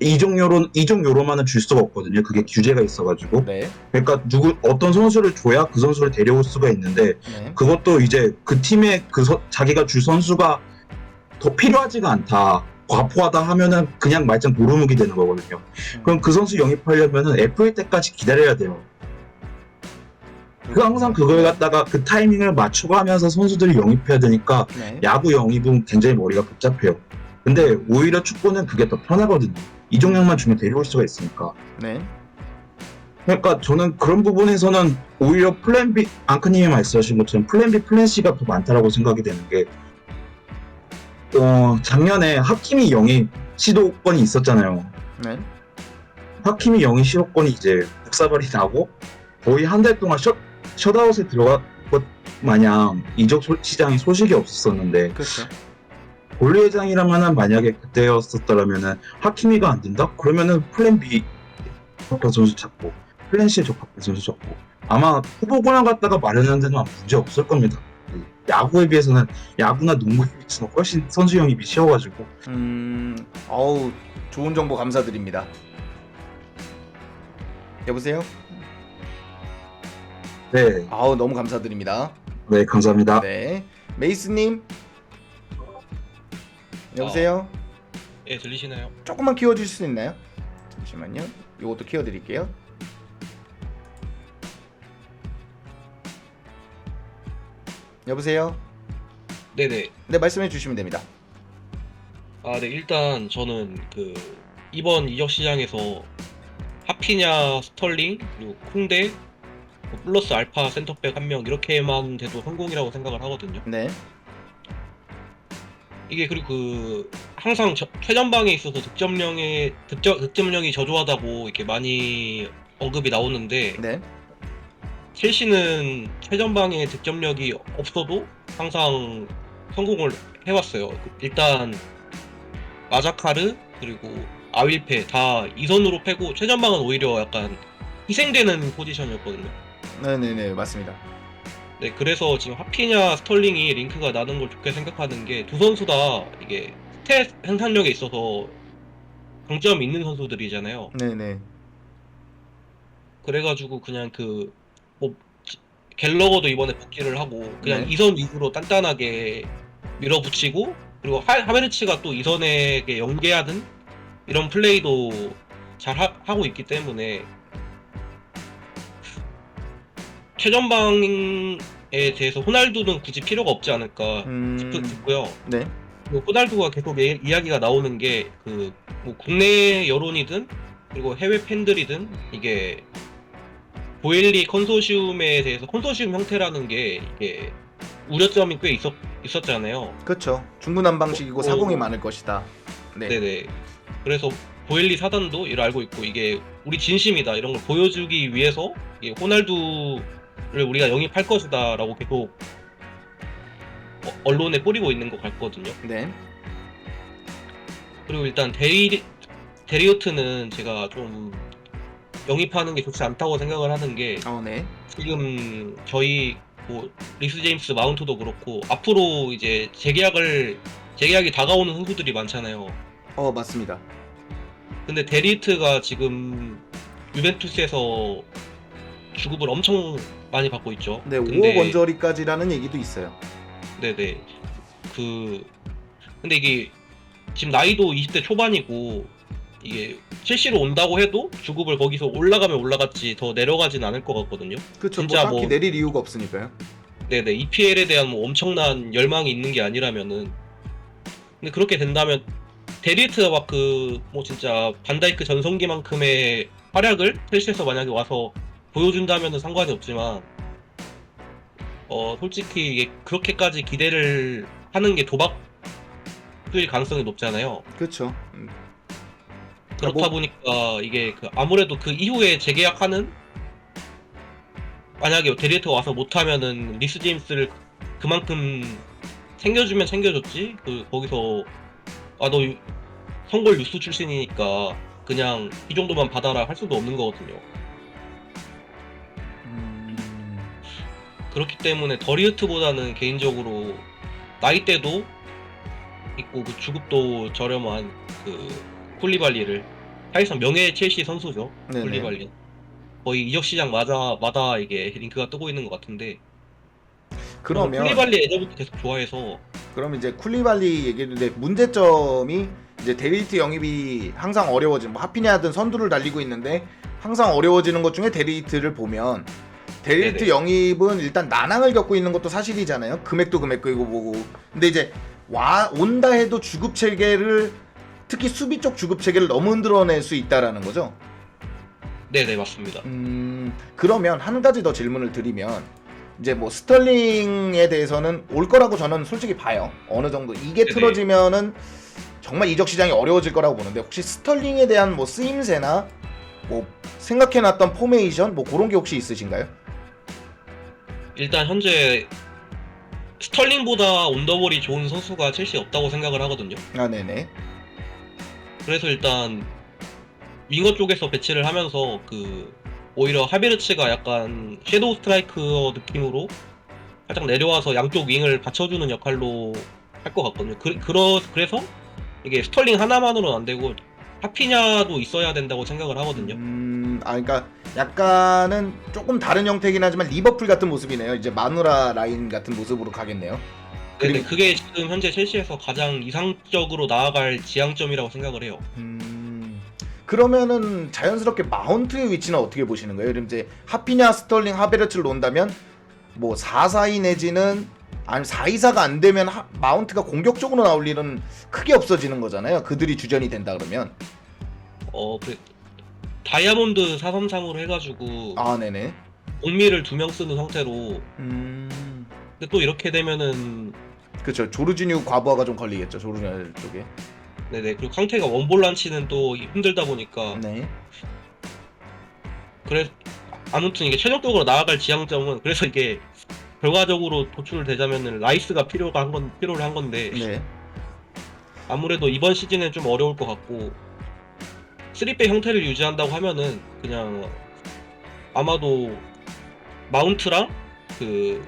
이적료로만은 줄 수가 없거든요. 그게 규제가 있어가지고. 네. 그러니까 어떤 선수를 줘야 그 선수를 데려올 수가 있는데 네. 그것도 이제 그 팀에 자기가 줄 선수가 더 필요하지가 않다, 과포하다 하면은 그냥 말짱 노루묵이 되는 거거든요. 그럼 그 선수 영입하려면은 FA 때까지 기다려야 돼요. 항상 그걸 갖다가 그 타이밍을 맞춰가면서 선수들이 영입해야 되니까 네. 야구 영입은 굉장히 머리가 복잡해요. 근데 오히려 축구는 그게 더 편하거든요. 이적료만 주면 데려올 수가 있으니까. 네. 그러니까 저는 그런 부분에서는 오히려 플랜 B, 앙크님이 말씀하신 것처럼 플랜 B, 플랜 C가 더 많다라고 생각이 되는 게, 작년에 하키미 영입 시도권이 있었잖아요. 네. 하키미 영입 시도권이 이제 복사발이 나고 거의 한 달 동안 셧아웃에 들어간 것 마냥 이적 시장에 소식이 없었었는데, 그렇죠. 올리 회장이라면은 만약에 그때였었더라면은 하키미가 안 된다? 그러면은 플랜 B 적합한 선수 찾고 플랜 C 적합한 선수 찾고 아마 후보군을 갖다가 마련하는 데는 아무 문제 없을 겁니다. 야구에 비해서는, 야구나 농구에 비해서는 훨씬 선수 영입이 쉬워가지고. 어우, 좋은 정보 감사드립니다. 여보세요? 네, 아우, 너무 감사드립니다. 네, 감사합니다. 네. 메이스님? 여보세요? 예, 들리시나요? 조금만 키워주실 수 있나요? 잠시만요. 요것도 키워드릴게요. 여보세요? 네네. 네, 말씀해 주시면 됩니다. 아, 네. 일단 저는 이번 이적 시장에서 하피냐, 스털링, 그리고 콩대, 플러스 알파 센터백 한 명 이렇게만 돼도 성공이라고 생각을 하거든요. 네. 이게 그리고 항상 최전방에 있어서 득점력이 저조하다고 이렇게 많이 언급이 나오는데 네. 첼시는 최전방에 득점력이 없어도 항상 성공을 해왔어요. 일단 마자카르 그리고 아윌페 다 2선으로 패고 최전방은 오히려 약간 희생되는 포지션이었거든요. 네네네, 맞습니다. 네, 그래서 지금 하피냐 스털링이 링크가 나는 걸 좋게 생각하는 게 두 선수 다 이게 스탯 생산력에 있어서 강점이 있는 선수들이잖아요. 네네. 그래가지고 그냥 뭐 갤러거도 이번에 복귀를 하고 그냥 네. 2선 위주로 단단하게 밀어붙이고 그리고 하베르츠가 또 2선에게 연계하는 이런 플레이도 잘 하고 있기 때문에 최전방에 대해서 호날두는 굳이 필요가 없지 않을까 싶고요. 네. 호날두가 계속 이야기가 나오는 게 뭐 국내 여론이든 그리고 해외 팬들이든 이게 보엘리 컨소시움에 대해서 컨소시움 형태라는 게 이게 우려점이 꽤 있었잖아요. 그렇죠. 중구난방식이고 사공이 많을 것이다. 네. 네네. 그래서 보엘리 사단도 이를 알고 있고 이게 우리 진심이다 이런 걸 보여주기 위해서 이게 호날두를 우리가 영입할 것이다라고 계속 언론에 뿌리고 있는 것 같거든요. 네. 그리고 일단 데리우트는 제가 좀 영입하는 게 좋지 않다고 생각을 하는 게 네. 지금 저희 뭐 리스 제임스 마운트도 그렇고 앞으로 이제 재계약이 다가오는 선수들이 많잖아요. 맞습니다. 근데 데리우트가 지금 유벤투스에서 주급을 엄청 많이 받고 있죠. 네, 근데 5억 원저리까지라는 얘기도 있어요. 네네. 근데 이게 지금 나이도 20대 초반이고 이게 첼시로 온다고 해도 주급을 거기서 올라가면 올라갔지 더 내려가진 않을 것 같거든요. 그렇죠. 뭐 진짜 딱히 내릴 이유가 없으니까요. 네네. EPL에 대한 뭐 엄청난 열망이 있는 게 아니라면은 근데 그렇게 된다면 데리트가 막 뭐 진짜 반다이크 전성기만큼의 활약을 첼시에서 만약에 와서 보여준다면은 상관이 없지만 솔직히 이게 그렇게까지 기대를 하는 게 도박일 가능성이 높잖아요. 그렇죠. 그렇다 보니까 이게 아무래도 그 이후에 재계약하는 만약에 데리트가 와서 못하면은 리스 제임스를 그만큼 챙겨주면 챙겨줬지 거기서 너 성골 유스 출신이니까 그냥 이 정도만 받아라 할 수도 없는 거거든요. 그렇기 때문에 더리우트보다는 개인적으로 나이대도 있고 주급도 저렴한 쿨리발리를 사실상 명예 첼시 선수죠. 네네. 쿨리발리 거의 이적 시장마다 이게 링크가 뜨고 있는 것 같은데 그러면 쿨리발리 예전부터 계속 좋아해서 그럼 이제 쿨리발리 얘기했는데 문제점이 이제 데리트 영입이 항상 어려워지는 뭐 하피냐든 선두를 달리고 있는데 항상 어려워지는 것 중에 데리트를 보면 데리트 네네. 영입은 일단 난항을 겪고 있는 것도 사실이잖아요. 금액도 금액이고 뭐고. 근데 이제 온다 해도 주급 체계를 특히 수비 쪽 주급 체계를 너무 흔들어낼 수 있다라는 거죠. 네네 맞습니다. 그러면 한 가지 더 질문을 드리면 이제 뭐 스털링에 대해서는 올 거라고 저는 솔직히 봐요. 어느 정도 이게 네네. 틀어지면은 정말 이적 시장이 어려워질 거라고 보는데 혹시 스털링에 대한 뭐 쓰임새나 뭐 생각해놨던 포메이션 뭐 그런 게 혹시 있으신가요? 일단 현재 스털링보다 온더볼이 좋은 선수가 첼시에 없다고 생각을 하거든요. 네네. 그래서 일단 윙어 쪽에서 배치를 하면서 오히려 하베르츠가 약간 섀도우 스트라이커 느낌으로 살짝 내려와서 양쪽 윙을 받쳐주는 역할로 할 것 같거든요. 그래서 이게 스털링 하나만으로는 안 되고 하피냐도 있어야 된다고 생각을 하거든요. 그러니까 약간은 조금 다른 형태긴 하지만 리버풀 같은 모습이네요. 이제 마누라 라인 같은 모습으로 가겠네요. 근데 그게 지금 현재 첼시에서 가장 이상적으로 나아갈 지향점이라고 생각을 해요. 그러면은 자연스럽게 마운트의 위치는 어떻게 보시는 거예요? 이제 하피냐, 스털링, 하베르츠를 놓는다면 뭐 4-4-2 내지는 아니면 4-2-4가 안 되면 마운트가 공격적으로 나올 일은 크게 없어지는 거잖아요. 그들이 주전이 된다 그러면. 그 다이아몬드 433으로 해가지고 아, 네네. 공미를 2명 쓰는 형태로. 근데 또 이렇게 되면은 그렇죠. 조르지뉴 과부하가 좀 걸리겠죠. 조르지뉴 쪽에. 네네. 그리고 캉테가 원볼란치는 또 힘들다 보니까. 네. 그래 아무튼 이게 최종적으로 나아갈 지향점은, 그래서 이게 결과적으로 도출되자면은 라이스가 필요를 한 건데 네. 아무래도 이번 시즌은 좀 어려울 것 같고 3백 형태를 유지한다고 하면은 그냥 아마도 마운트랑 그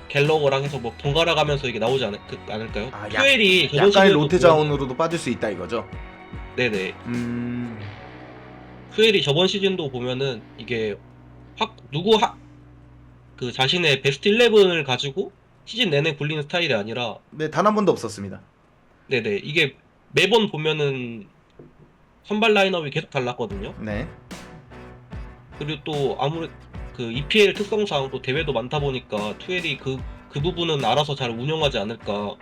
갤러거랑 해서 뭐 번갈아 가면서 이게 나오지 않을까요? 아, 퓨엘이 저번 약간의 시즌에도 로테 자원으로도 빠질 수 있다 이거죠. 네네. 음. 퓨엘이 저번 시즌도 보면은 이게 그 자신의 베스트 11을 가지고 시즌 내내 굴리는 스타일이 아니라, 네, 단 한 번도 없었습니다. 네네, 이게 매번 보면은 선발 라인업이 계속 달랐거든요. 네. 그리고 또 그 EPL 특성상 또 대회도 많다 보니까 투엘이 그 부분은 알아서 잘 운영하지 않을까.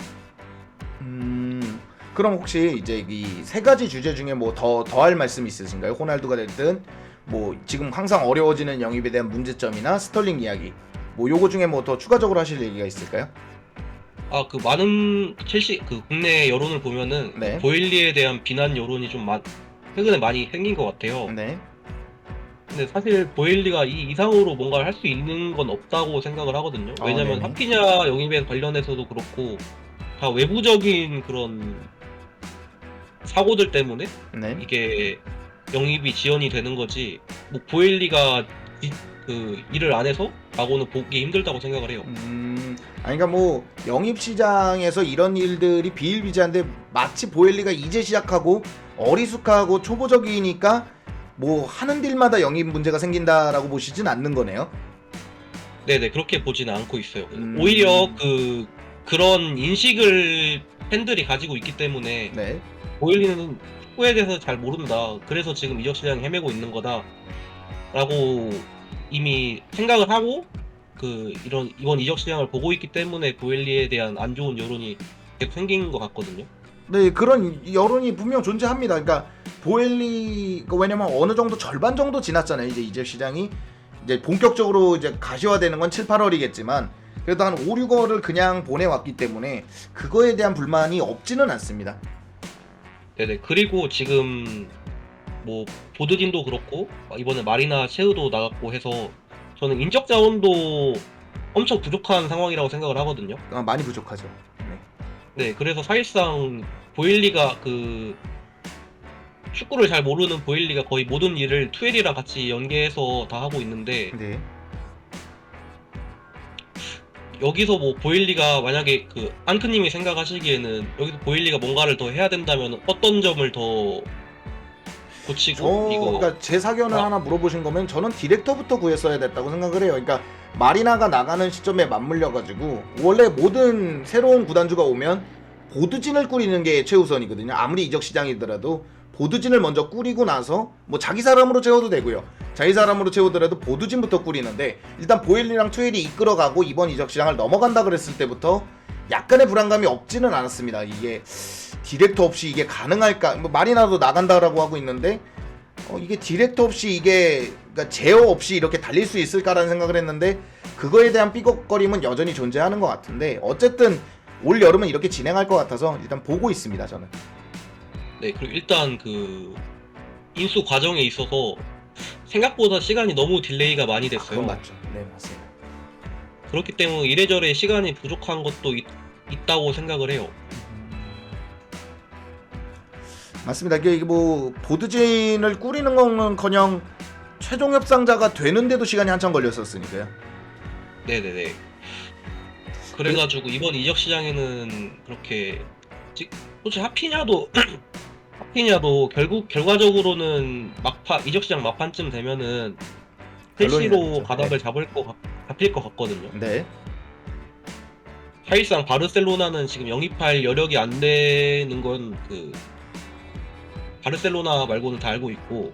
그럼 혹시 이제 이 세 가지 주제 중에 뭐 더할 말씀 있으신가요? 호날두가 됐든 뭐 지금 항상 어려워지는 영입에 대한 문제점이나 스털링 이야기, 뭐 요거 중에 뭐 더 추가적으로 하실 얘기가 있을까요? 그 많은 첼시 그 국내 여론을 보면은 네. 보일리에 대한 비난 여론이 좀 최근에 많이 생긴 것 같아요. 네. 근데 사실 보일리가 이 이상으로 뭔가를 할 수 있는 건 없다고 생각을 하거든요. 왜냐면 네네. 하피냐 영입에 관련해서도 그렇고 다 외부적인 그런 사고들 때문에 네. 이게 영입이 지연이 되는 거지, 뭐 보일리가 그 일을 안 해서 라고는 보기 힘들다고 생각을 해요. 아니 그러니까 뭐 영입 시장에서 이런 일들이 비일비재한데 마치 보엘리가 이제 시작하고 어리숙하고 초보적이니까 뭐 하는 딜마다 영입 문제가 생긴다라고 보시진 않는 거네요. 네네, 그렇게 보지는 않고 있어요. 오히려 그런 인식을 팬들이 가지고 있기 때문에 네. 보일리는 축구에 대해서 잘 모른다, 그래서 지금 이적 시장에 헤매고 있는 거다 라고 이미 생각을 하고 이번 이적 시장을 보고 있기 때문에 보일리에 대한 안 좋은 여론이 계속 생긴 것 같거든요. 네, 그런 여론이 분명 존재합니다. 그러니까 보엘리 왜냐면 어느 정도 절반 정도 지났잖아요. 이제 이적 시장이 이제 본격적으로 이제 가시화되는 건 7, 8월이겠지만 그래도 한 5, 6월을 그냥 보내왔기 때문에 그거에 대한 불만이 없지는 않습니다. 네네. 그리고 지금 뭐 보드딘도 그렇고 이번에 마리나 체우도 나갔고 해서 저는 인적 자원도 엄청 부족한 상황이라고 생각을 하거든요. 많이 부족하죠. 네. 네, 그래서 사실상 보일리가 그 축구를 잘 모르는 보일리가 거의 모든 일을 투엘이랑 같이 연계해서 다 하고 있는데, 네. 여기서 뭐 보일리가 만약에 그 앙크님이 생각하시기에는 여기서 보일리가 뭔가를 더 해야 된다면 어떤 점을 더 고치고 그러니까 제 사견을 하나 물어보신 거면 저는 디렉터부터 구했어야 됐다고 생각을 해요. 그러니까 마리나가 나가는 시점에 맞물려 가지고 원래 모든 새로운 구단주가 오면 보드진을 꾸리는 게 최우선이거든요. 아무리 이적 시장이더라도 보드진을 먼저 꾸리고 나서 뭐 자기 사람으로 채워도 되고요. 자기 사람으로 채우더라도 보드진부터 꾸리는데 일단 보일리랑 투엘이 이끌어가고 이번 이적 시장을 넘어간다 그랬을 때부터 약간의 불안감이 없지는 않았습니다. 이게 디렉터 없이 이게 가능할까? 뭐 마리나도 나간다라고 하고 있는데 이게 디렉터 없이 이게 그러니까 제어 없이 이렇게 달릴 수 있을까라는 생각을 했는데 그거에 대한 삐걱거림은 여전히 존재하는 것 같은데 어쨌든 올 여름은 이렇게 진행할 것 같아서 일단 보고 있습니다. 저는. 네, 그리고 일단 그 인수 과정에 있어서 생각보다 시간이 너무 딜레이가 많이 됐어요. 그건 맞죠. 네, 맞습니다. 그렇기 때문에 이래저래 시간이 부족한 것도 있다고 생각을 해요. 맞습니다. 이게 뭐 보드진을 꾸리는 거는커녕 최종 협상자가 되는데도 시간이 한참 걸렸었으니까요. 네네네. 그래가지고 이번 이적 시장에는 그렇게 솔직히 하피냐도 결과적으로는 이적 시장 막판쯤 되면은 첼시로 가닥을 잡힐 것 같거든요. 네. 사실상 바르셀로나는 지금 영입할 여력이 안 되는 건 그 바르셀로나 말고는 다 알고 있고,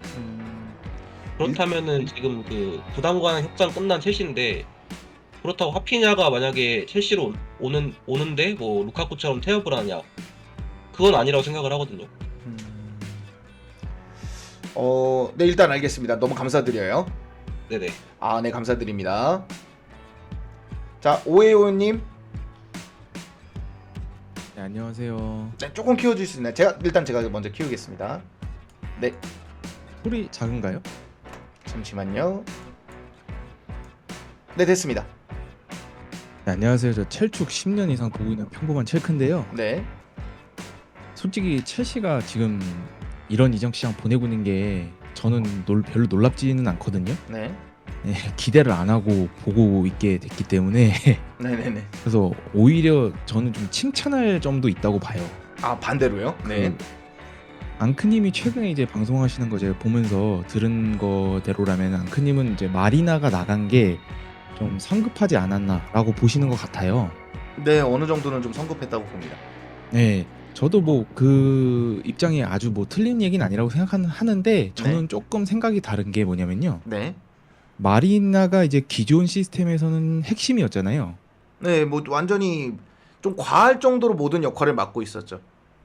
그렇다면은 지금 그 구단과의 협상 끝난 첼시인데 그렇다고 하피냐가 만약에 첼시로 오는데 뭐 루카쿠처럼 태업을 하냐? 그건 아니라고 생각을 하거든요. 네, 일단 알겠습니다. 너무 감사드려요. 네네. 아, 네, 감사드립니다. 자, 오해오님, 네, 안녕하세요. 네, 조금 키워줄 수 있나요? 제가 먼저 키우겠습니다. 네, 소리 작은가요? 잠시만요. 네, 됐습니다. 네, 안녕하세요. 저 첼축 10년 이상 보고 있는 평범한 첼크인데요. 네, 솔직히 첼시가 지금 이런 이적 시장 보내고 있는 게 저는 별로 놀랍지는 않거든요. 네, 네, 기대를 안 하고 보고 있게 됐기 때문에 네네네. 그래서 오히려 저는 좀 칭찬할 점도 있다고 봐요. 아, 반대로요? 네, 앙크님이 최근에 이제 방송하시는 거 제가 보면서 들은 거대로라면 앙크님은 이제 마리나가 나간 게 좀 성급하지 않았나라고 보시는 것 같아요. 네, 어느 정도는 좀 성급했다고 봅니다. 네, 저도 뭐 그 입장이 아주 뭐 틀린 얘기는 아니라고 생각하는데 저는 조금 생각이 다른 게 뭐냐면요. 네, 마리나가 이제 기존 시스템에서는 핵심이었잖아요. 네, 뭐 완전히 좀 과할 정도로 모든 역할을 맡고 있었죠.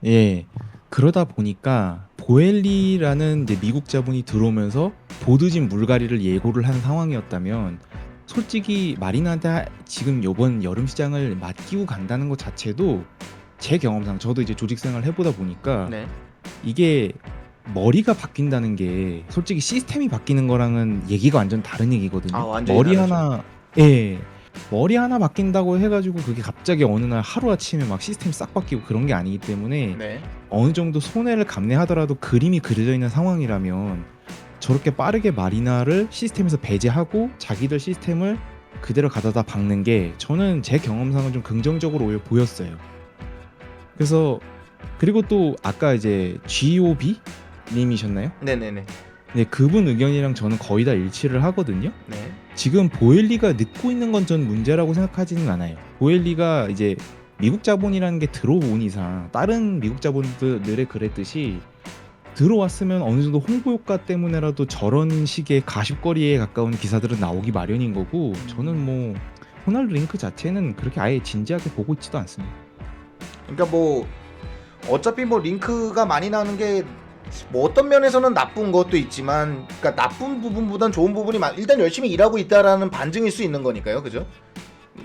예. 그러다 보니까 보엘리라는 이제 미국 자본이 들어오면서 보드진 물갈이를 예고를 한 상황이었다면 솔직히 마리나한테 지금 요번 여름 시장을 맡기고 간다는 것 자체도 제 경험상 저도 이제 조직 생활을 해보다 보니까 네, 이게 머리가 바뀐다는 게 솔직히 시스템이 바뀌는 거랑은 얘기가 완전 다른 얘기거든요. 아, 완전히 머리 다르죠. 하나, 예, 머리 하나 바뀐다고 해가지고 그게 갑자기 어느 날 하루 아침에 막 시스템 싹 바뀌고 그런 게 아니기 때문에 네, 어느 정도 손해를 감내하더라도 그림이 그려져 있는 상황이라면 저렇게 빠르게 마리나를 시스템에서 배제하고 자기들 시스템을 그대로 가져다 박는 게 저는 제 경험상은 좀 긍정적으로 오히려 보였어요. 그래서 그리고 또 아까 이제 GOB 님이셨나요? 네네네. 네, 그분 의견이랑 저는 거의 다 일치를 하거든요. 네, 지금 보엘리가 늦고 있는 건 전 문제라고 생각하지는 않아요. 보엘리가 이제 미국 자본이라는 게 들어온 이상 다른 미국 자본들의 그랬듯이 들어왔으면 어느 정도 홍보 효과 때문에라도 저런 식의 가십거리에 가까운 기사들은 나오기 마련인 거고 저는 뭐 호날두 링크 자체는 그렇게 아예 진지하게 보고 있지도 않습니다. 그러니까 뭐 어차피 뭐 링크가 많이 나오는 게 뭐 어떤 면에서는 나쁜 것도 있지만, 그러니까 나쁜 부분보단 좋은 부분이 일단 열심히 일하고 있다라는 반증일 수 있는 거니까요, 그죠?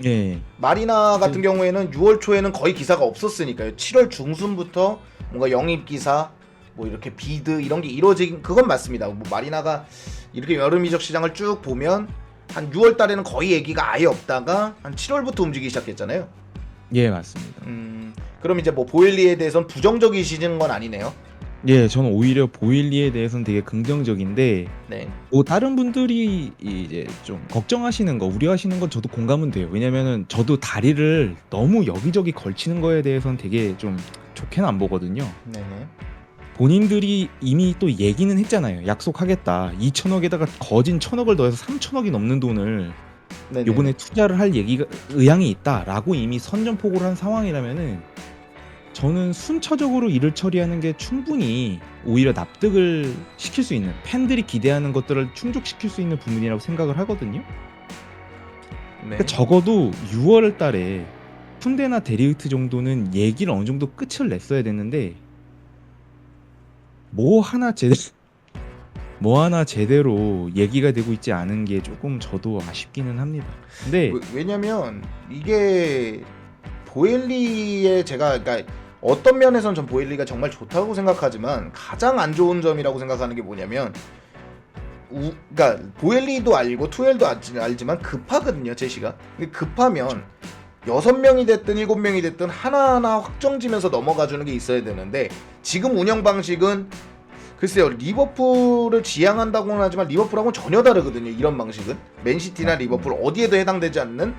예. 마리나 같은 경우에는 6월 초에는 거의 기사가 없었으니까요. 7월 중순부터 뭔가 영입 기사, 뭐 이렇게 비드 이런 게 이루어진 그건 맞습니다. 뭐 마리나가 이렇게 여름 이적 시장을 쭉 보면 한 6월 달에는 거의 얘기가 아예 없다가 한 7월부터 움직이기 시작했잖아요. 예, 맞습니다. 그럼 이제 뭐 보일리에 대해서는 부정적이시는 건 아니네요. 예, 저는 오히려 보일리에 대해서는 되게 긍정적인데 네. 뭐 다른 분들이 이제 좀 걱정하시는 거, 우려하시는 건 저도 공감은 돼요. 왜냐면은 저도 다리를 너무 여기저기 걸치는 거에 대해서는 되게 좀 좋게는 안 보거든요. 네네. 본인들이 이미 또 얘기는 했잖아요. 약속하겠다. 2천억에다가 거진 1천억을 더해서 3천억이 넘는 돈을 네네. 요번에 투자를 할 의향이 있다라고 이미 선전포고를 한 상황이라면은 저는 순차적으로 일을 처리하는 게 충분히 오히려 납득을 시킬 수 있는, 팬들이 기대하는 것들을 충족시킬 수 있는 부분이라고 생각을 하거든요. 네. 그러니까 적어도 6월 달에 쿤데나 데리우트 정도는 얘기를 어느 정도 끝을 냈어야 됐는데 뭐 하나 제대로 얘기가 되고 있지 않은 게 조금 저도 아쉽기는 합니다. 근데 왜냐면 이게 보엘리의 제가 그러니까 어떤 면에서는 전 보엘리가 정말 좋다고 생각하지만 가장 안 좋은 점이라고 생각하는 게 뭐냐면 그러니까 보엘리도 알고 투엘도 알지만 급하거든요, 제시가. 근데 급하면 6명이 됐든 7명이 됐든 하나하나 확정지면서 넘어가주는 게 있어야 되는데 지금 운영 방식은 글쎄요, 리버풀을 지향한다고는 하지만 리버풀하고는 전혀 다르거든요, 이런 방식은. 맨시티나 리버풀 어디에도 해당되지 않는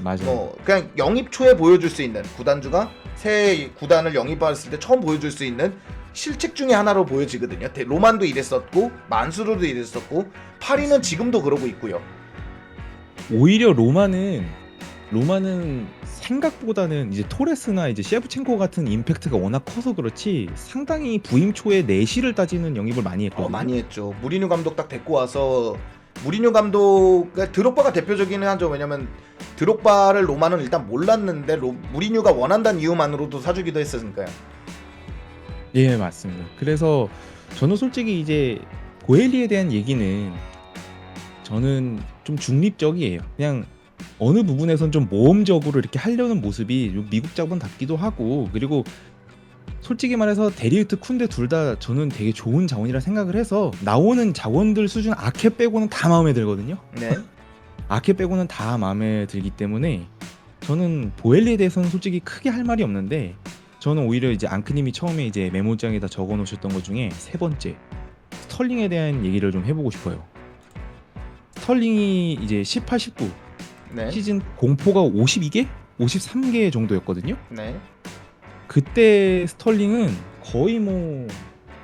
맞아요. 뭐 그냥 영입 초에 보여줄 수 있는, 구단주가 새 구단을 영입했을 때 처음 보여줄 수 있는 실책 중에 하나로 보여지거든요. 로만도 이랬었고 만수르도 이랬었고 파리는 지금도 그러고 있고요. 오히려 로마는 생각보다는 이제 토레스나 이제 셰프첸코 같은 임팩트가 워낙 커서 그렇지 상당히 부임 초에 내실을 따지는 영입을 많이 했거든요. 많이 했죠. 무리뉴 감독 딱 데리고 와서 무리뉴 감독, 그러니까 드록바가 대표적이긴 하죠. 왜냐면 드록바를 로마는 일단 몰랐는데 무리뉴가 원한다는 이유만으로도 사주기도 했으니까요. 예, 맞습니다. 그래서 저는 솔직히 이제 보엘리에 대한 얘기는 저는 좀 중립적이에요. 그냥 어느 부분에선 좀 모험적으로 이렇게 하려는 모습이 좀 미국 자본답기도 하고, 그리고 솔직히 말해서 데리우트 쿤데 둘 다 저는 되게 좋은 자원이라 생각을 해서 나오는 자원들 수준 아케 빼고는 다 마음에 들거든요. 네. 아케 빼고는 다 마음에 들기 때문에 저는 보엘리에 대해서는 솔직히 크게 할 말이 없는데, 저는 오히려 이제 앙크님이 처음에 이제 메모장에다 적어 놓으셨던 것 중에 세 번째 스털링에 대한 얘기를 좀 해보고 싶어요. 스털링이 이제 18, 19 네. 시즌 공포가 52개? 53개 정도였거든요. 네. 그때 스털링은 거의 뭐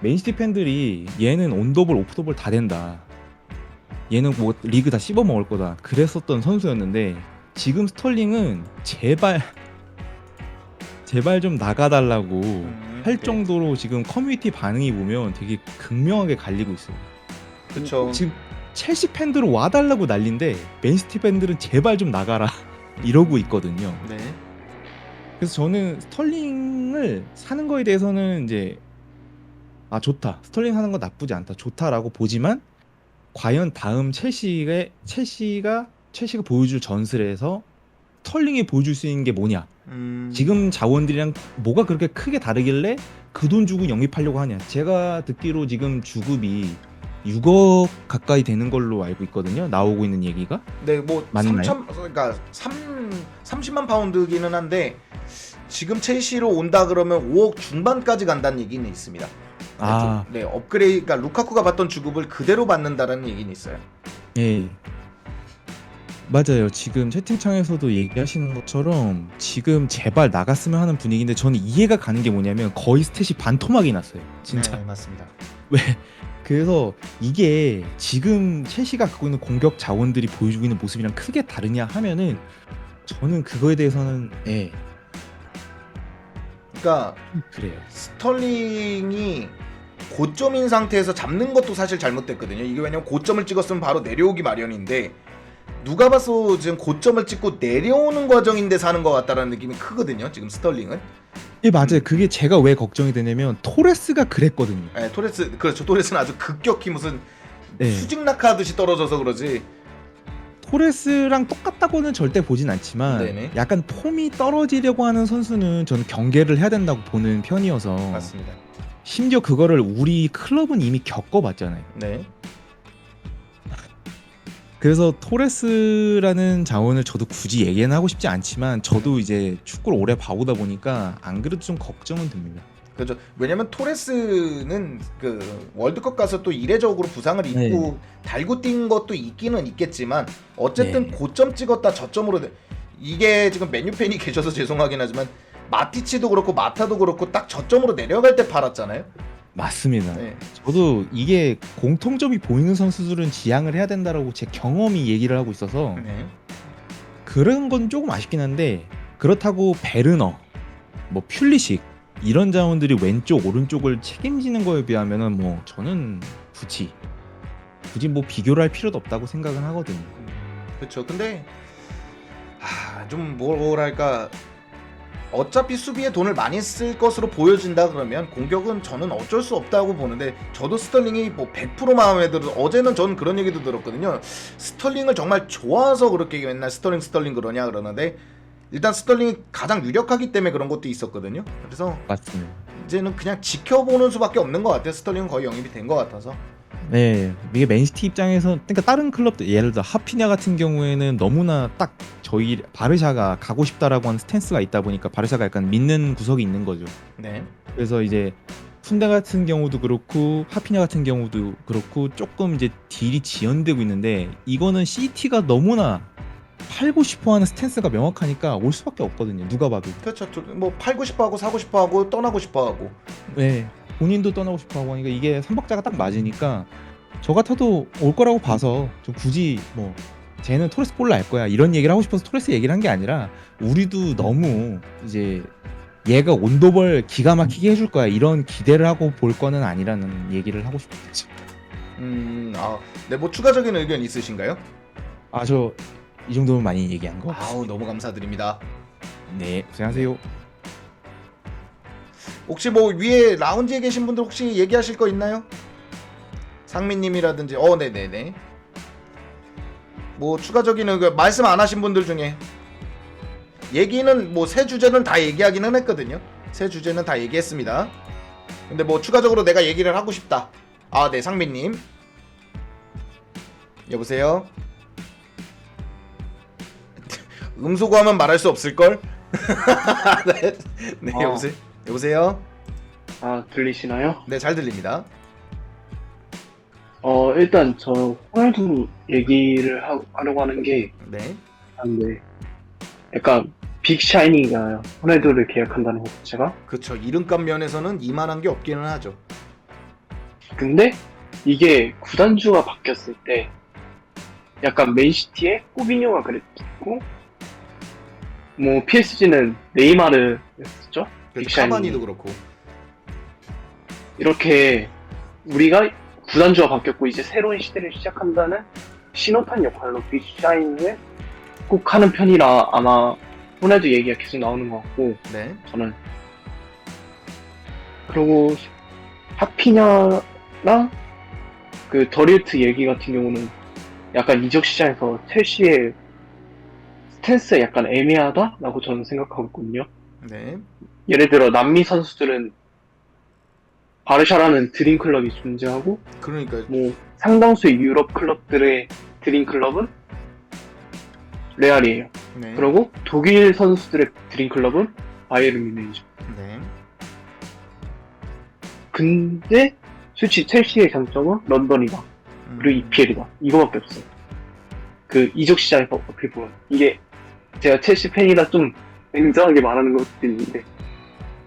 맨시티 팬들이 얘는 온더볼 오프더볼 다 된다, 얘는 뭐 리그 다 씹어 먹을 거다 그랬었던 선수였는데, 지금 스털링은 제발 좀 나가달라고 할 네. 정도로 지금 커뮤니티 반응이 보면 되게 극명하게 갈리고 있어요. 그쵸. 지금 첼시 팬들은 와달라고 난린데 맨시티 팬들은 제발 좀 나가라 이러고 있거든요. 네. 그래서 저는 스털링을 사는 거에 대해서는 이제 좋다, 스털링 사는 거 나쁘지 않다, 좋다라고 보지만, 과연 다음 첼시가 보여줄 전술에서 스털링이 보여줄 수 있는 게 뭐냐, 지금 자원들이랑 뭐가 그렇게 크게 다르길래 그 돈 주고 영입하려고 하냐. 제가 듣기로 지금 주급이 6억 가까이 되는 걸로 알고 있거든요, 나오고 있는 얘기가. 네, 뭐 맞나요? 30만 파운드기는 한데 지금 첼시로 온다 그러면 5억 중반까지 간다는 얘기는 있습니다. 네, 업그레이드, 그러니까 루카쿠가 받던 주급을 그대로 받는다라는 얘기는 있어요. 예, 맞아요. 지금 채팅창에서도 얘기하시는 것처럼 지금 제발 나갔으면 하는 분위기인데, 저는 이해가 가는 게 뭐냐면 거의 스탯이 반토막이 났어요, 진짜. 네, 맞습니다. 왜? 그래서 이게 지금 첼시가 갖고 있는 공격 자원들이 보여주고 있는 모습이랑 크게 다르냐 하면은, 저는 그거에 대해서는 그러니까 그래요. 스털링이 고점인 상태에서 잡는 것도 사실 잘못됐거든요. 이게 왜냐면 고점을 찍었으면 바로 내려오기 마련인데, 누가 봐서 지금 고점을 찍고 내려오는 과정인데 사는 것 같다라는 느낌이 크거든요, 지금 스털링은. 예, 맞아요. 그게 제가 왜 걱정이 되냐면 토레스가 그랬거든요. 네, 토레스, 그렇죠. 토레스는 아주 급격히 무슨 네. 수직 낙하하듯이 떨어져서 그러지. 토레스랑 똑같다고는 절대 보진 않지만, 네네. 약간 폼이 떨어지려고 하는 선수는 저는 경계를 해야 된다고 보는 편이어서. 맞습니다. 심지어 그거를 우리 클럽은 이미 겪어봤잖아요. 네. 그래서 토레스라는 자원을 저도 굳이 얘기는 하고 싶지 않지만, 저도 이제 축구를 오래 봐오다 보니까 안 그래도 좀 걱정은 됩니다. 그렇죠. 왜냐면 토레스는 그 월드컵 가서 또 이례적으로 부상을 입고 달고 뛴 것도 있기는 있겠지만, 어쨌든 네. 고점 찍었다 저점으로 이게 지금 맨유 팬이 계셔서 죄송하긴 하지만 마티치도 그렇고 마타도 그렇고 딱 저점으로 내려갈 때 팔았잖아요. 맞습니다. 네. 저도 이게 공통점이 보이는 선수들은 지양을 해야 된다라고 제 경험이 얘기를 하고 있어서 네. 그런 건 조금 아쉽긴 한데, 그렇다고 베르너, 뭐 퓰리식 이런 자원들이 왼쪽 오른쪽을 책임지는 거에 비하면은 뭐 저는 굳이 뭐 비교를 할 필요도 없다고 생각은 하거든요. 그렇죠. 근데 좀 뭐랄까, 어차피 수비에 돈을 많이 쓸 것으로 보여진다 그러면 공격은 저는 어쩔 수 없다고 보는데, 저도 스털링이 뭐 100% 마음에 들어. 어제는 저는 그런 얘기도 들었거든요. 스털링을 정말 좋아서 그렇게 맨날 스털링 그러냐 그러는데, 일단 스털링이 가장 유력하기 때문에 그런 것도 있었거든요. 그래서 맞습니다. 이제는 그냥 지켜보는 수밖에 없는 것 같아요. 스털링은 거의 영입이 된 것 같아서. 네, 이게 맨시티 입장에서, 그러니까 다른 클럽들 예를 들어 하피냐 같은 경우에는 너무나 딱 저희 바르샤가 가고 싶다라고 하는 스탠스가 있다 보니까 바르샤가 약간 믿는 구석이 있는 거죠. 네. 그래서 이제 순대 같은 경우도 그렇고 하피냐 같은 경우도 그렇고 조금 이제 딜이 지연되고 있는데, 이거는 CT가 너무나 팔고 싶어하는 스탠스가 명확하니까 올 수밖에 없거든요, 누가 봐도. 그렇죠. 뭐 팔고 싶어하고 사고 싶어하고 떠나고 싶어하고. 네, 본인도 떠나고 싶어하고 하니까 이게 삼박자가 딱 맞으니까 저 같아도 올 거라고 봐서, 좀 굳이 뭐 쟤는 토레스 골 날 거야 이런 얘기를 하고 싶어서 토레스 얘기를 한 게 아니라, 우리도 너무 이제 얘가 온도벌 기가 막히게 해줄 거야 이런 기대를 하고 볼 거는 아니라는 얘기를 하고 싶었죠. 네, 뭐 추가적인 의견 있으신가요? 저 이 정도면 많이 얘기한 거. 아우, 너무 감사드립니다. 네, 고생하세요. 혹시 뭐 위에 라운지에 계신 분들 혹시 얘기하실 거 있나요? 상민님이라든지 네네네. 뭐 추가적인 의견 말씀 안 하신 분들 중에 얘기는 뭐 새 주제는 다 얘기하기는 했거든요. 새 주제는 다 얘기했습니다. 근데 뭐 추가적으로 내가 얘기를 하고 싶다. 네, 상민님. 여보세요? 음소거하면 말할 수 없을걸? 네, 여보세요? 여보세요? 들리시나요? 네, 잘 들립니다. 일단 저 호날두 얘기를 하려고 하는 게 네. 근데 약간 빅 샤이니가요. 호날두를 계약한다는 것 자체가. 그쵸. 이름값 면에서는 이만한 게 없기는 하죠. 근데 이게 구단주가 바뀌었을 때 약간 맨시티에 꾸비뉴가 그랬고 뭐 PSG는 네이마르였었죠. 그래서 빅샤이니. 카바니도 그렇고. 이렇게 우리가 구단주가 바뀌었고 이제 새로운 시대를 시작한다는 신호탄 역할로 빅 샤이니를 꼭 하는 편이라 아마 호날두 얘기가 계속 나오는 것 같고 네. 저는 그리고 하피냐랑 그 더리우트 얘기 같은 경우는 약간 이적 시장에서 첼시의 스탠스가 약간 애매하다라고 저는 생각하고 있거든요. 네. 예를 들어 남미 선수들은 바르샤라는 드림 클럽이 존재하고 그러니까 뭐 상당수의 유럽 클럽들의 드림 클럽은 레알이에요. 네. 그리고 독일 선수들의 드림 클럽은 바이에른 뮌헨이죠. 네. 근데 솔직히 첼시의 장점은 런던이다. 그리고 EPL이다. 이거밖에 없어요. 그 이적 시장에서 어떻게 보면 이게 제가 첼시 팬이라 좀 냉정하게 말하는 것도 있는데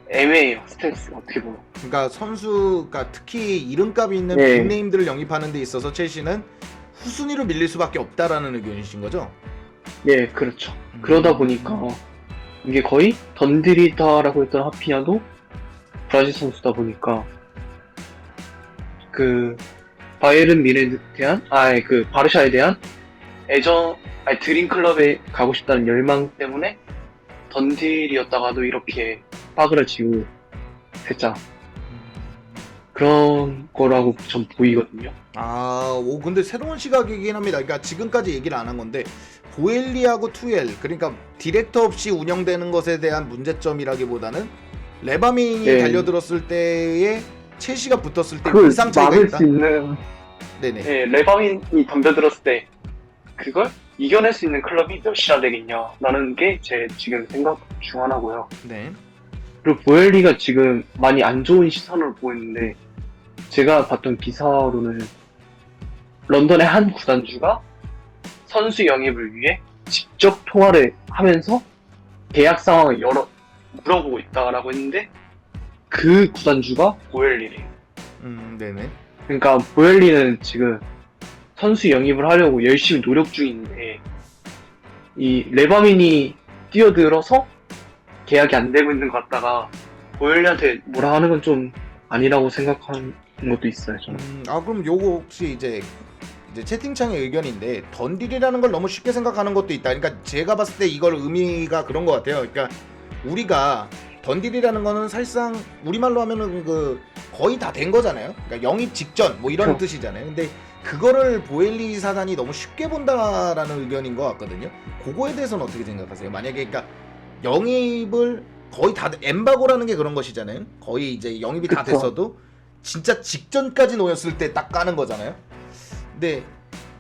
애매해요. 스탠스가 어떻게 보면. 그러니까 선수가 특히 이름값이 있는 네. 빅네임들을 영입하는 데 있어서 첼시는 후순위로 밀릴 수밖에 없다라는 의견이신 거죠? 예, 그렇죠. 그러다 보니까 이게 거의 던드리다라고 했던 하피냐도 브라질 선수다 보니까 그 바이에른 뮌헨에 대한 그 바르샤에 대한 드림 클럽에 가고 싶다는 열망 때문에 던딜이었다가도 이렇게 빠그라지고 살짝 그런 거라고 전 보이거든요. 근데 새로운 시각이긴 합니다. 그러니까 지금까지 얘기를 안 한 건데 보엘리하고 투엘 그러니까 디렉터 없이 운영되는 것에 대한 문제점이라기보다는 레바민이 네. 달려들었을 때에 첼시가 붙었을 때 그걸 이상 차이가 막을 있다. 수 있는 네네. 레바민이 덤벼들었을 때 그걸 이겨낼 수 있는 클럽이 몇이나 되겠냐 라는 게 제 지금 생각 중 하나고요. 네. 그리고 보엘리가 지금 많이 안 좋은 시선을 보이는데 제가 봤던 기사로는 런던의 한 구단주가 선수 영입을 위해 직접 통화를 하면서 계약 상황을 물어보고 있다라고 했는데 그 구단주가 보엘리래요. 네네. 그러니까 보엘리는 지금 선수 영입을 하려고 열심히 노력 중인데 이 레바민이 뛰어들어서 계약이 안 되고 있는 것 같다가 보엘리한테 뭐라 하는 건 좀 아니라고 생각하는 것도 있어요. 저는. 그럼 요거 혹시 이제 채팅창의 의견인데 던딜이라는 걸 너무 쉽게 생각하는 것도 있다. 그러니까 제가 봤을 때 이걸 의미가 그런 것 같아요. 그러니까 우리가 던딜이라는 거는 사실상 우리말로 하면은 그 거의 다 된 거잖아요. 그러니까 영입 직전 뭐 이런 그렇죠. 뜻이잖아요. 근데 그거를 보엘리 사단이 너무 쉽게 본다라는 의견인 것 같거든요. 그거에 대해서는 어떻게 생각하세요? 만약에 그러니까 영입을 거의 다 엠바고라는 게 그런 것이잖아요. 거의 이제 영입이 다 그쵸. 됐어도 진짜 직전까지 놓였을 때 딱 까는 거잖아요. 근데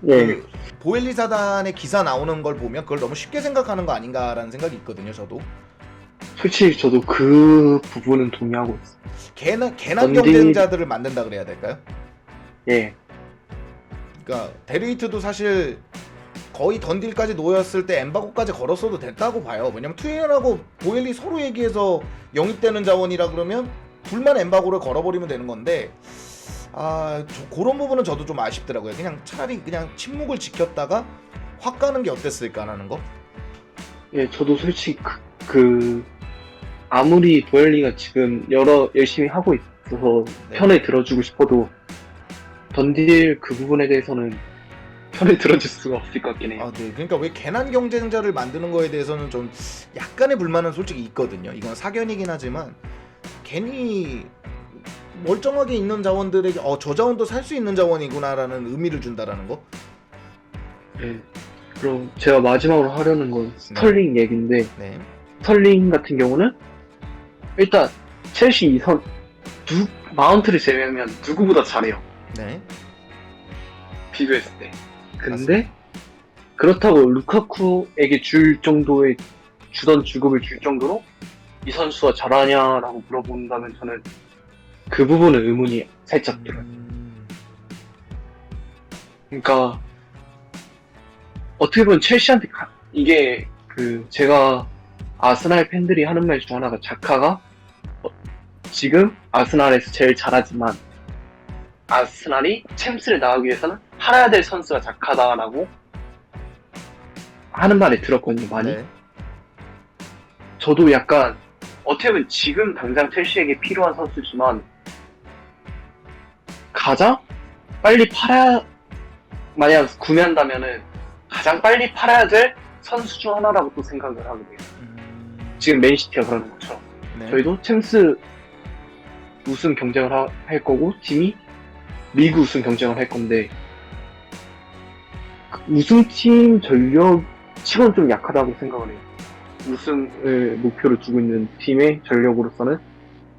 예. 그 보엘리 사단의 기사 나오는 걸 보면 그걸 너무 쉽게 생각하는 거 아닌가라는 생각이 있거든요. 저도 솔직히 저도 그 부분은 동의하고 있어요. 개난 던딜- 경쟁자들을 만든다 그래야 될까요? 예. 그러니까 데르이트도 사실 거의 던딜까지 놓였을 때 엠바고까지 걸었어도 됐다고 봐요. 왜냐면 투엘하고 보엘리 서로 얘기해서 영입되는 자원이라 그러면 둘만 엠바고를 걸어버리면 되는 건데 그런 부분은 저도 좀 아쉽더라고요. 그냥 차라리 그냥 침묵을 지켰다가 확 가는 게 어땠을까라는 거. 예, 저도 솔직히 아무리 보엘리가 지금 열심히 하고 있어서 네. 편에 들어주고 싶어도 던딜 그 부분에 대해서는 편을 들어줄 수가 없을 것 같긴 해요. 아, 네. 그러니까 왜 괜한 경쟁자를 만드는 거에 대해서는 좀 약간의 불만은 솔직히 있거든요. 이건 사견이긴 하지만 괜히 멀쩡하게 있는 자원들에게 저 자원도 살 수 있는 자원이구나라는 의미를 준다라는 거. 네. 그럼 제가 마지막으로 하려는 건 스털링 얘기인데 네. 스털링 같은 경우는 일단 첼시 이선 마운트를 제외하면 누구보다 잘해요. 네. 비교했을 때. 근데 그렇다고 루카쿠에게 줄 정도의 주던 주급을 줄 정도로 이 선수가 잘하냐라고 물어본다면 저는 그 부분은 의문이 살짝 들어요. 그러니까 어떻게 보면 첼시한테 이게 그 제가 아스날 팬들이 하는 말 중 하나가 자카가 지금 아스날에서 제일 잘하지만 아스날이 챔스를 나가기 위해서는 팔아야 될 선수가 자카다라고 하는 말을 들었거든요, 많이. 네. 저도 약간 어떻게 보면 지금 당장 첼시에게 필요한 선수지만 가장 빨리 만약 구매한다면은 가장 빨리 팔아야 될 선수 중 하나라고 또 생각을 하게 돼요. 지금 맨시티가 그러는 것처럼. 네. 저희도 챔스 우승 경쟁을 할 거고 팀이 리그 우승 경쟁을 할 건데 우승팀 전력 치고는 좀 약하다고 생각을 해요. 우승을 목표로 두고 있는 팀의 전력으로서는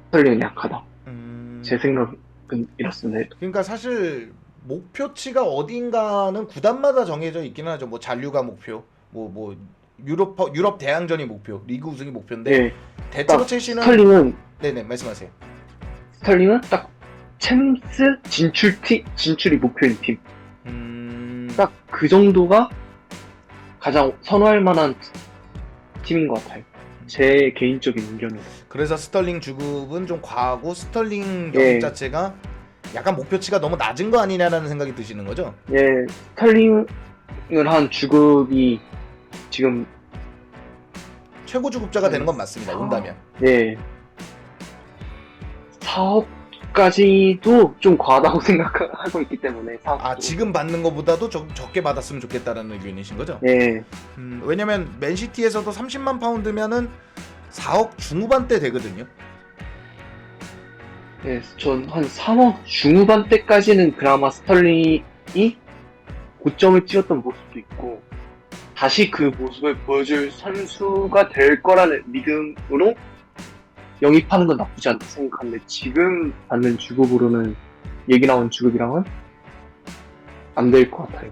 스털링은 약하다. 제 생각은 이렇습니다. 그러니까 사실 목표치가 어딘가는 구단마다 정해져 있기는 하죠. 뭐 잔류가 목표, 뭐 유럽 대항전이 목표, 리그 우승이 목표인데 네, 대체로 첼시는 네네 말씀하세요. 스털링은 딱 챔스 진출이 목표인 팀. 딱 그 정도가 가장 선호할 만한 팀인 것 같아요. 제 개인적인 의견은. 그래서 스털링 주급은 좀 과하고 스털링 예. 영입 자체가 약간 목표치가 너무 낮은 거 아니냐라는 생각이 드시는 거죠? 예, 스털링을 한 주급이 지금 최고 주급자가 되는 건 맞습니다. 온다면. 예, 사업까지도 좀 과하다고 생각하고 있기 때문에 사업도. 지금 받는 것보다도 적게 받았으면 좋겠다라는 의견이신 거죠? 예, 왜냐면 맨시티에서도 30만 파운드면은 4억 중후반대 되거든요. 예, 전 한 3억 중후반 때까지는 그나마 스털링이 고점을 찍었던 모습도 있고 다시 그 모습을 보여줄 선수가 될 거라는 믿음으로 영입하는 건 나쁘지 않다 생각하는데 지금 받는 주급으로는 얘기 나온 주급이랑은 안 될 것 같아요.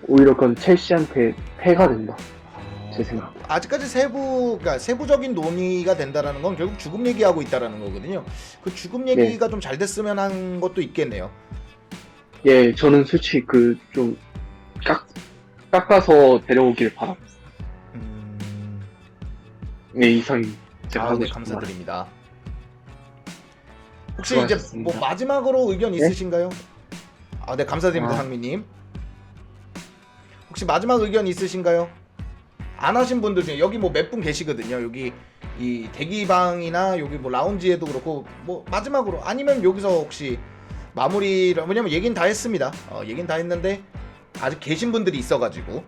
오히려 그건 첼시한테 패가 된다. 제 생각. 아직까지 그러니까 세부적인 논의가 된다라는 건 결국 주급 얘기하고 있다라는 거거든요. 그 주급 얘기가 좀 잘 됐으면 한 것도 있겠네요. 예, 저는 솔직히 그 좀 깎아서 데려오길 바랍니다. 예, 이상이 제가 하고 네, 싶은 말. 감사드립니다. 혹시 이제 수고하셨습니다. 뭐 마지막으로 의견 네? 있으신가요? 네, 감사드립니다, 상민님. 혹시 마지막 의견 있으신가요? 안 하신 분들 중에 여기 뭐 몇 분 계시거든요. 여기 이 대기방이나 여기 뭐 라운지에도 그렇고 뭐 마지막으로 아니면 여기서 혹시 마무리를 왜냐면 얘긴 다 했습니다. 얘긴 다 했는데 아직 계신 분들이 있어가지고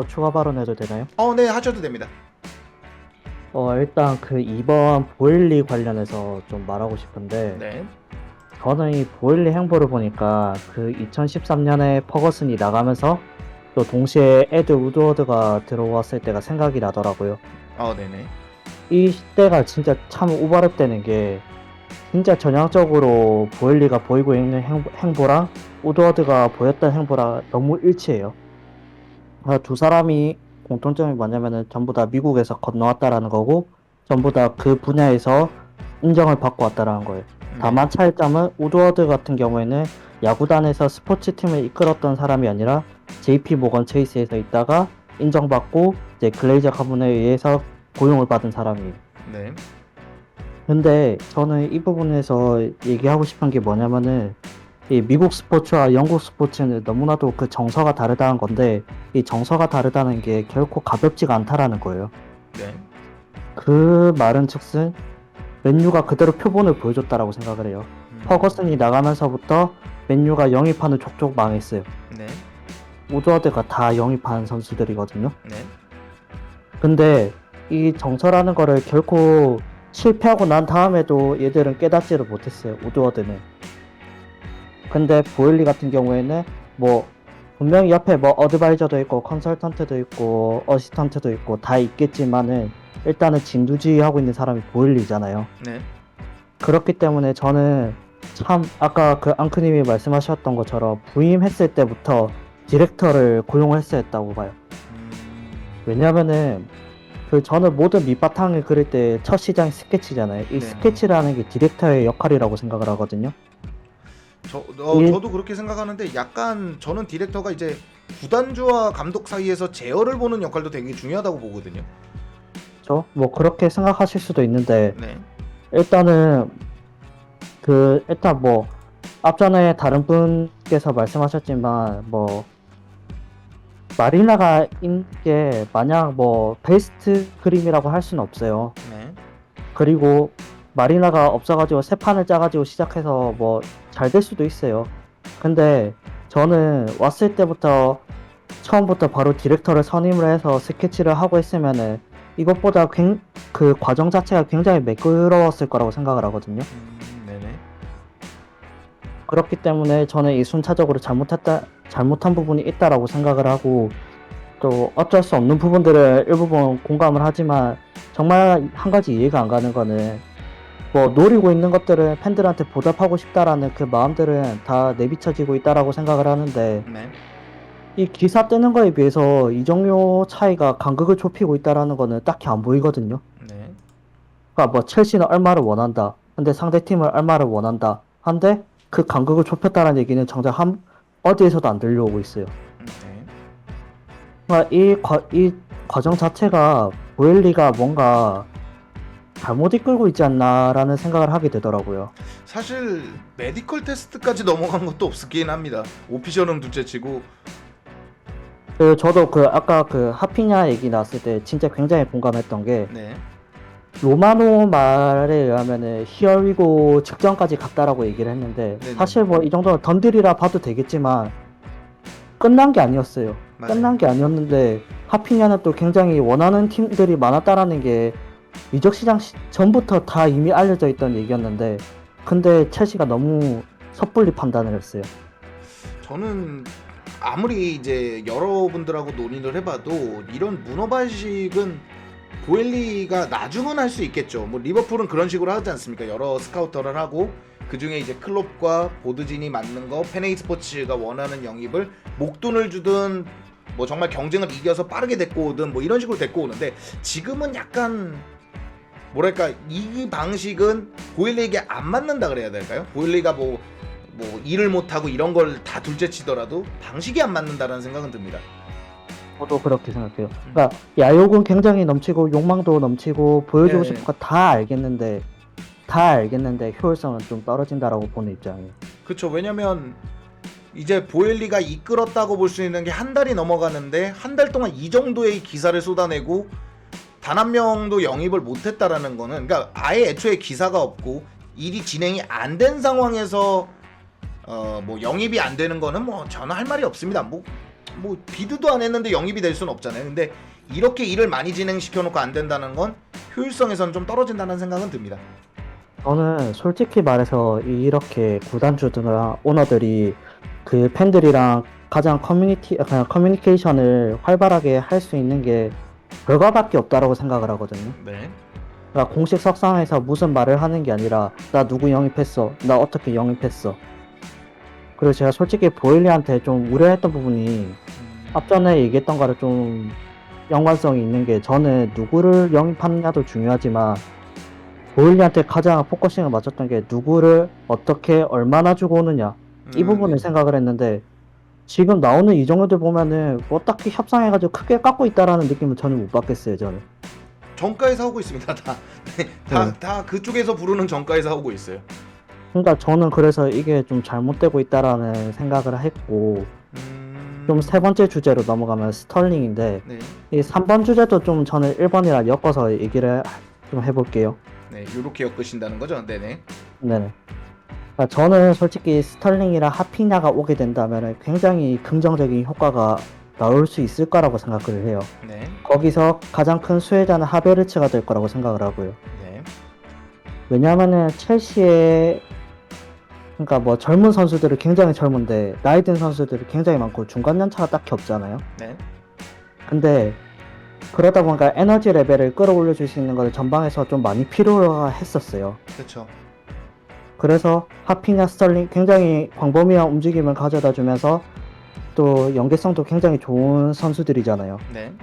추가 발언해도 되나요? 네 하셔도 됩니다. 일단 그 이번 보일리 관련해서 좀 말하고 싶은데 네. 저는 이 보일리 행보를 보니까 그 2013년에 퍼거슨이 나가면서 또 동시에 에드 우드워드가 들어왔을 때가 생각이 나더라고요. 네네. 이 때가 진짜 참 오버랩되는 게 진짜 전향적으로 보일리가 보이고 있는 행보랑 우드워드가 보였던 행보랑 너무 일치해요. 두 사람이 공통점이 뭐냐면은 전부 다 미국에서 건너왔다라는 거고 전부 다 그 분야에서 인정을 받고 왔다라는 거예요. 다만 차이점은 우드워드 같은 경우에는 야구단에서 스포츠팀을 이끌었던 사람이 아니라 JP 모건 체이스에서 있다가 인정받고 이제 글레이저 가문에 의해서 고용을 받은 사람이에요. 네. 근데 저는 이 부분에서 얘기하고 싶은 게 뭐냐면은 이 미국 스포츠와 영국 스포츠는 너무나도 그 정서가 다르다는 건데 이 정서가 다르다는 게 결코 가볍지가 않다라는 거예요. 네. 그 말은 즉슨 맨유가 그대로 표본을 보여줬다라고 생각을 해요. 퍼거슨이 나가면서부터 맨유가 영입하는 족족 망했어요. 네. 우드워드가 다 영입한 선수들이거든요. 네. 근데 이 정설하는 거를 결코 실패하고 난 다음에도 얘들은 깨닫지를 못했어요. 우드워드는. 근데 보일리 같은 경우에는 뭐 분명히 옆에 뭐 어드바이저도 있고 컨설턴트도 있고 어시스턴트도 있고 다 있겠지만은 일단은 진두지휘하고 있는 사람이 보일리잖아요. 네. 그렇기 때문에 저는 참 아까 그 앙크님이 말씀하셨던 것처럼 부임했을 때부터 디렉터를 고용했어야 했다고 봐요. 왜냐면은 그 저는 모든 밑바탕을 그릴 때 첫 시장이 스케치잖아요. 이 네. 스케치라는 게 디렉터의 역할이라고 생각을 하거든요. 저도 그렇게 생각하는데 약간 저는 디렉터가 이제 구단주와 감독 사이에서 제어를 보는 역할도 되게 중요하다고 보거든요. 뭐 그렇게 생각하실 수도 있는데 네. 일단은 일단 뭐 앞전에 다른 분께서 말씀하셨지만 뭐 마리나가 인게 마냥 뭐 베스트 그림이라고 할 수는 없어요. 네. 그리고 마리나가 없어가지고 새 판을 짜가지고 시작해서 뭐 잘 될 수도 있어요. 근데 저는 왔을 때부터 처음부터 바로 디렉터를 선임을 해서 스케치를 하고 했으면은 이것보다 그 과정 자체가 굉장히 매끄러웠을 거라고 생각을 하거든요. 네네. 그렇기 때문에 저는 이 순차적으로 잘못한 부분이 있다라고 생각을 하고 또 어쩔 수 없는 부분들을 일부분 공감을 하지만 정말 한 가지 이해가 안 가는 거는 뭐 노리고 있는 것들은 팬들한테 보답하고 싶다라는 그 마음들은 다 내비쳐지고 있다라고 생각을 하는데 네. 이 기사 뜨는 거에 비해서 이적료 차이가 간극을 좁히고 있다라는 거는 딱히 안 보이거든요. 네. 그러니까 뭐 첼시는 얼마를 원한다. 근데 상대 팀을 얼마를 원한다. 한데 그 간극을 좁혔다는 얘기는 정작 어디에서도 안 들려오고 있어요. 네. 그러니까 이 과정 자체가 보엘리가 뭔가 잘못 이끌고 있지 않나라는 생각을 하게 되더라고요. 사실 메디컬 테스트까지 넘어간 것도 없긴 합니다. 오피셜은 둘째치고. 저도 아까 하피냐 얘기 나왔을 때 진짜 굉장히 공감했던 게 네. 로마노 말에 의하면은 히어리고 직전까지 갔다라고 얘기를 했는데 네네. 사실 뭐 이 정도는 던들이라 봐도 되겠지만 끝난 게 아니었어요. 맞아요. 끝난 게 아니었는데 하피냐는 또 굉장히 원하는 팀들이 많았다라는 게 이적 시장 전부터 다 이미 알려져 있던 얘기였는데 근데 첼시가 너무 섣불리 판단을 했어요. 저는 아무리 이제 여러분들하고 논의를 해봐도 이런 문어발식은 보엘리가 나중은 할 수 있겠죠. 뭐 리버풀은 그런 식으로 하지 않습니까? 여러 스카우터를 하고 그 중에 이제 클롭과 보드진이 맞는 거, 페네이 스포츠가 원하는 영입을 목돈을 주든 뭐 정말 경쟁을 이겨서 빠르게 데리고 오든 뭐 이런 식으로 데리고 오는데 지금은 약간 뭐랄까 이 방식은 보일리에게 안 맞는다 그래야 될까요? 보일리가 뭐 일을 못하고 이런 걸 다 둘째치더라도 방식이 안 맞는다라는 생각은 듭니다. 저도 그렇게 생각해요. 그러니까 야욕은 굉장히 넘치고 욕망도 넘치고 보여주고 네. 싶은 거 다 알겠는데 효율성은 좀 떨어진다라고 보는 입장이에요. 그렇죠. 왜냐면 이제 보엘리가 이끌었다고 볼 수 있는 게 한 달이 넘어가는데 한 달 동안 이 정도의 기사를 쏟아내고 단 한 명도 영입을 못했다라는 거는 그러니까 아예 애초에 기사가 없고 일이 진행이 안 된 상황에서 뭐 영입이 안 되는 거는 뭐 저는 할 말이 없습니다. 뭐 비드도 안 했는데 영입이 될 수는 없잖아요. 근데 이렇게 일을 많이 진행시켜 놓고 안 된다는 건 효율성에서는 좀 떨어진다는 생각은 듭니다. 저는 솔직히 말해서 이렇게 구단주들이랑 오너들이 그 팬들이랑 가장 커뮤니케이션을 활발하게 할 수 있는 게 결과밖에 없다라고 생각을 하거든요. 네. 그러니까 공식 석상에서 무슨 말을 하는 게 아니라 나 누구 영입했어, 나 어떻게 영입했어. 그리고 제가 솔직히 보일리한테 좀 우려했던 부분이 앞전에 얘기했던 거를 좀 연관성이 있는 게 저는 누구를 영입하느냐도 중요하지만 보일리한테 가장 포커싱을 맞췄던 게 누구를 어떻게 얼마나 주고 오느냐 이 부분을 네. 생각을 했는데 지금 나오는 이 정도들 보면은 뭐 딱히 협상해가지고 크게 깎고 있다라는 느낌은 전혀 못 받겠어요. 저는 정가에서 하고 있습니다. 다 그쪽에서 부르는 정가에서 하고 있어요. 그러니까 저는 그래서 이게 좀 잘못되고 있다라는 생각을 했고 좀 세 번째 주제로 넘어가면 스털링인데 네. 이 3번 주제도 좀 저는 1번이랑 엮어서 얘기를 좀 해볼게요. 네, 요렇게 엮으신다는 거죠? 네네. 네네. 그러니까 저는 솔직히 스털링이랑 하피냐가 오게 된다면 굉장히 긍정적인 효과가 나올 수 있을 거라고 생각을 해요. 네. 거기서 가장 큰 수혜자는 하베르츠가 될 거라고 생각을 하고요. 네. 왜냐하면은 첼시에 그러니까 뭐 젊은 선수들이 굉장히 젊은데 나이 든 선수들이 굉장히 많고 중간 연차가 딱히 없잖아요. 네. 근데 그러다 보니까 에너지 레벨을 끌어올려 줄 수 있는 것을 전방에서 좀 많이 필요했었어요. 그렇죠. 그래서 하피냐 스털링 굉장히 광범위한 움직임을 가져다 주면서 또 연계성도 굉장히 좋은 선수들이잖아요. 네.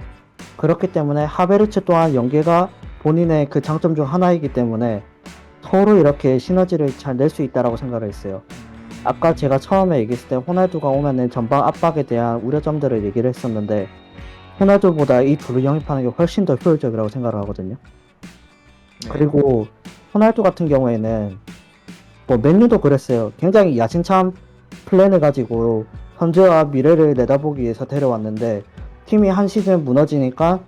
그렇기 때문에 하베르츠 또한 연계가 본인의 그 장점 중 하나이기 때문에 서로 이렇게 시너지를 잘 낼 수 있다라고 생각을 했어요. 아까 제가 처음에 얘기했을 때 호날두가 오면은 전방 압박에 대한 우려점들을 얘기를 했었는데 호날두보다 이 둘을 영입하는 게 훨씬 더 효율적이라고 생각을 하거든요. 네. 그리고 호날두 같은 경우에는 뭐 맨유도 그랬어요. 굉장히 야심찬 플랜을 가지고 현재와 미래를 내다보기 위해서 데려왔는데 팀이 한 시즌 무너지니까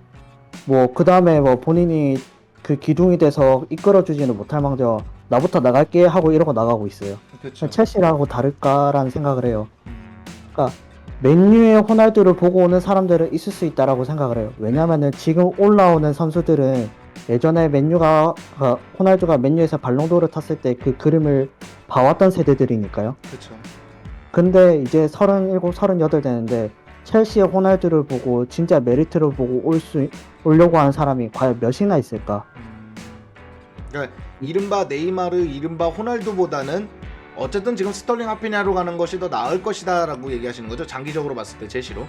뭐 그 다음에 뭐 본인이 그 기둥이 돼서 이끌어주지는 못할 망정 나부터 나갈게 하고 이러고 나가고 있어요. 그렇죠. 첼시라고 다를까라는 생각을 해요. 그러니까 맨유의 호날두를 보고 오는 사람들은 있을 수 있다라고 생각을 해요. 왜냐면은 지금 올라오는 선수들은 예전에 맨유가 호날두가 맨유에서 발롱도르 탔을 때 그 그림을 봐왔던 세대들이니까요. 그렇죠. 근데 이제 37, 38 되는데 첼시의 호날두를 보고 진짜 메리트를 보고 오려고 하는 사람이 과연 몇이나 있을까? 그러니까 이른바 네이마르, 이른바 호날두보다는 어쨌든 지금 스털링 하피냐로 가는 것이 더 나을 것이다라고 얘기하시는 거죠? 장기적으로 봤을 때 제시로.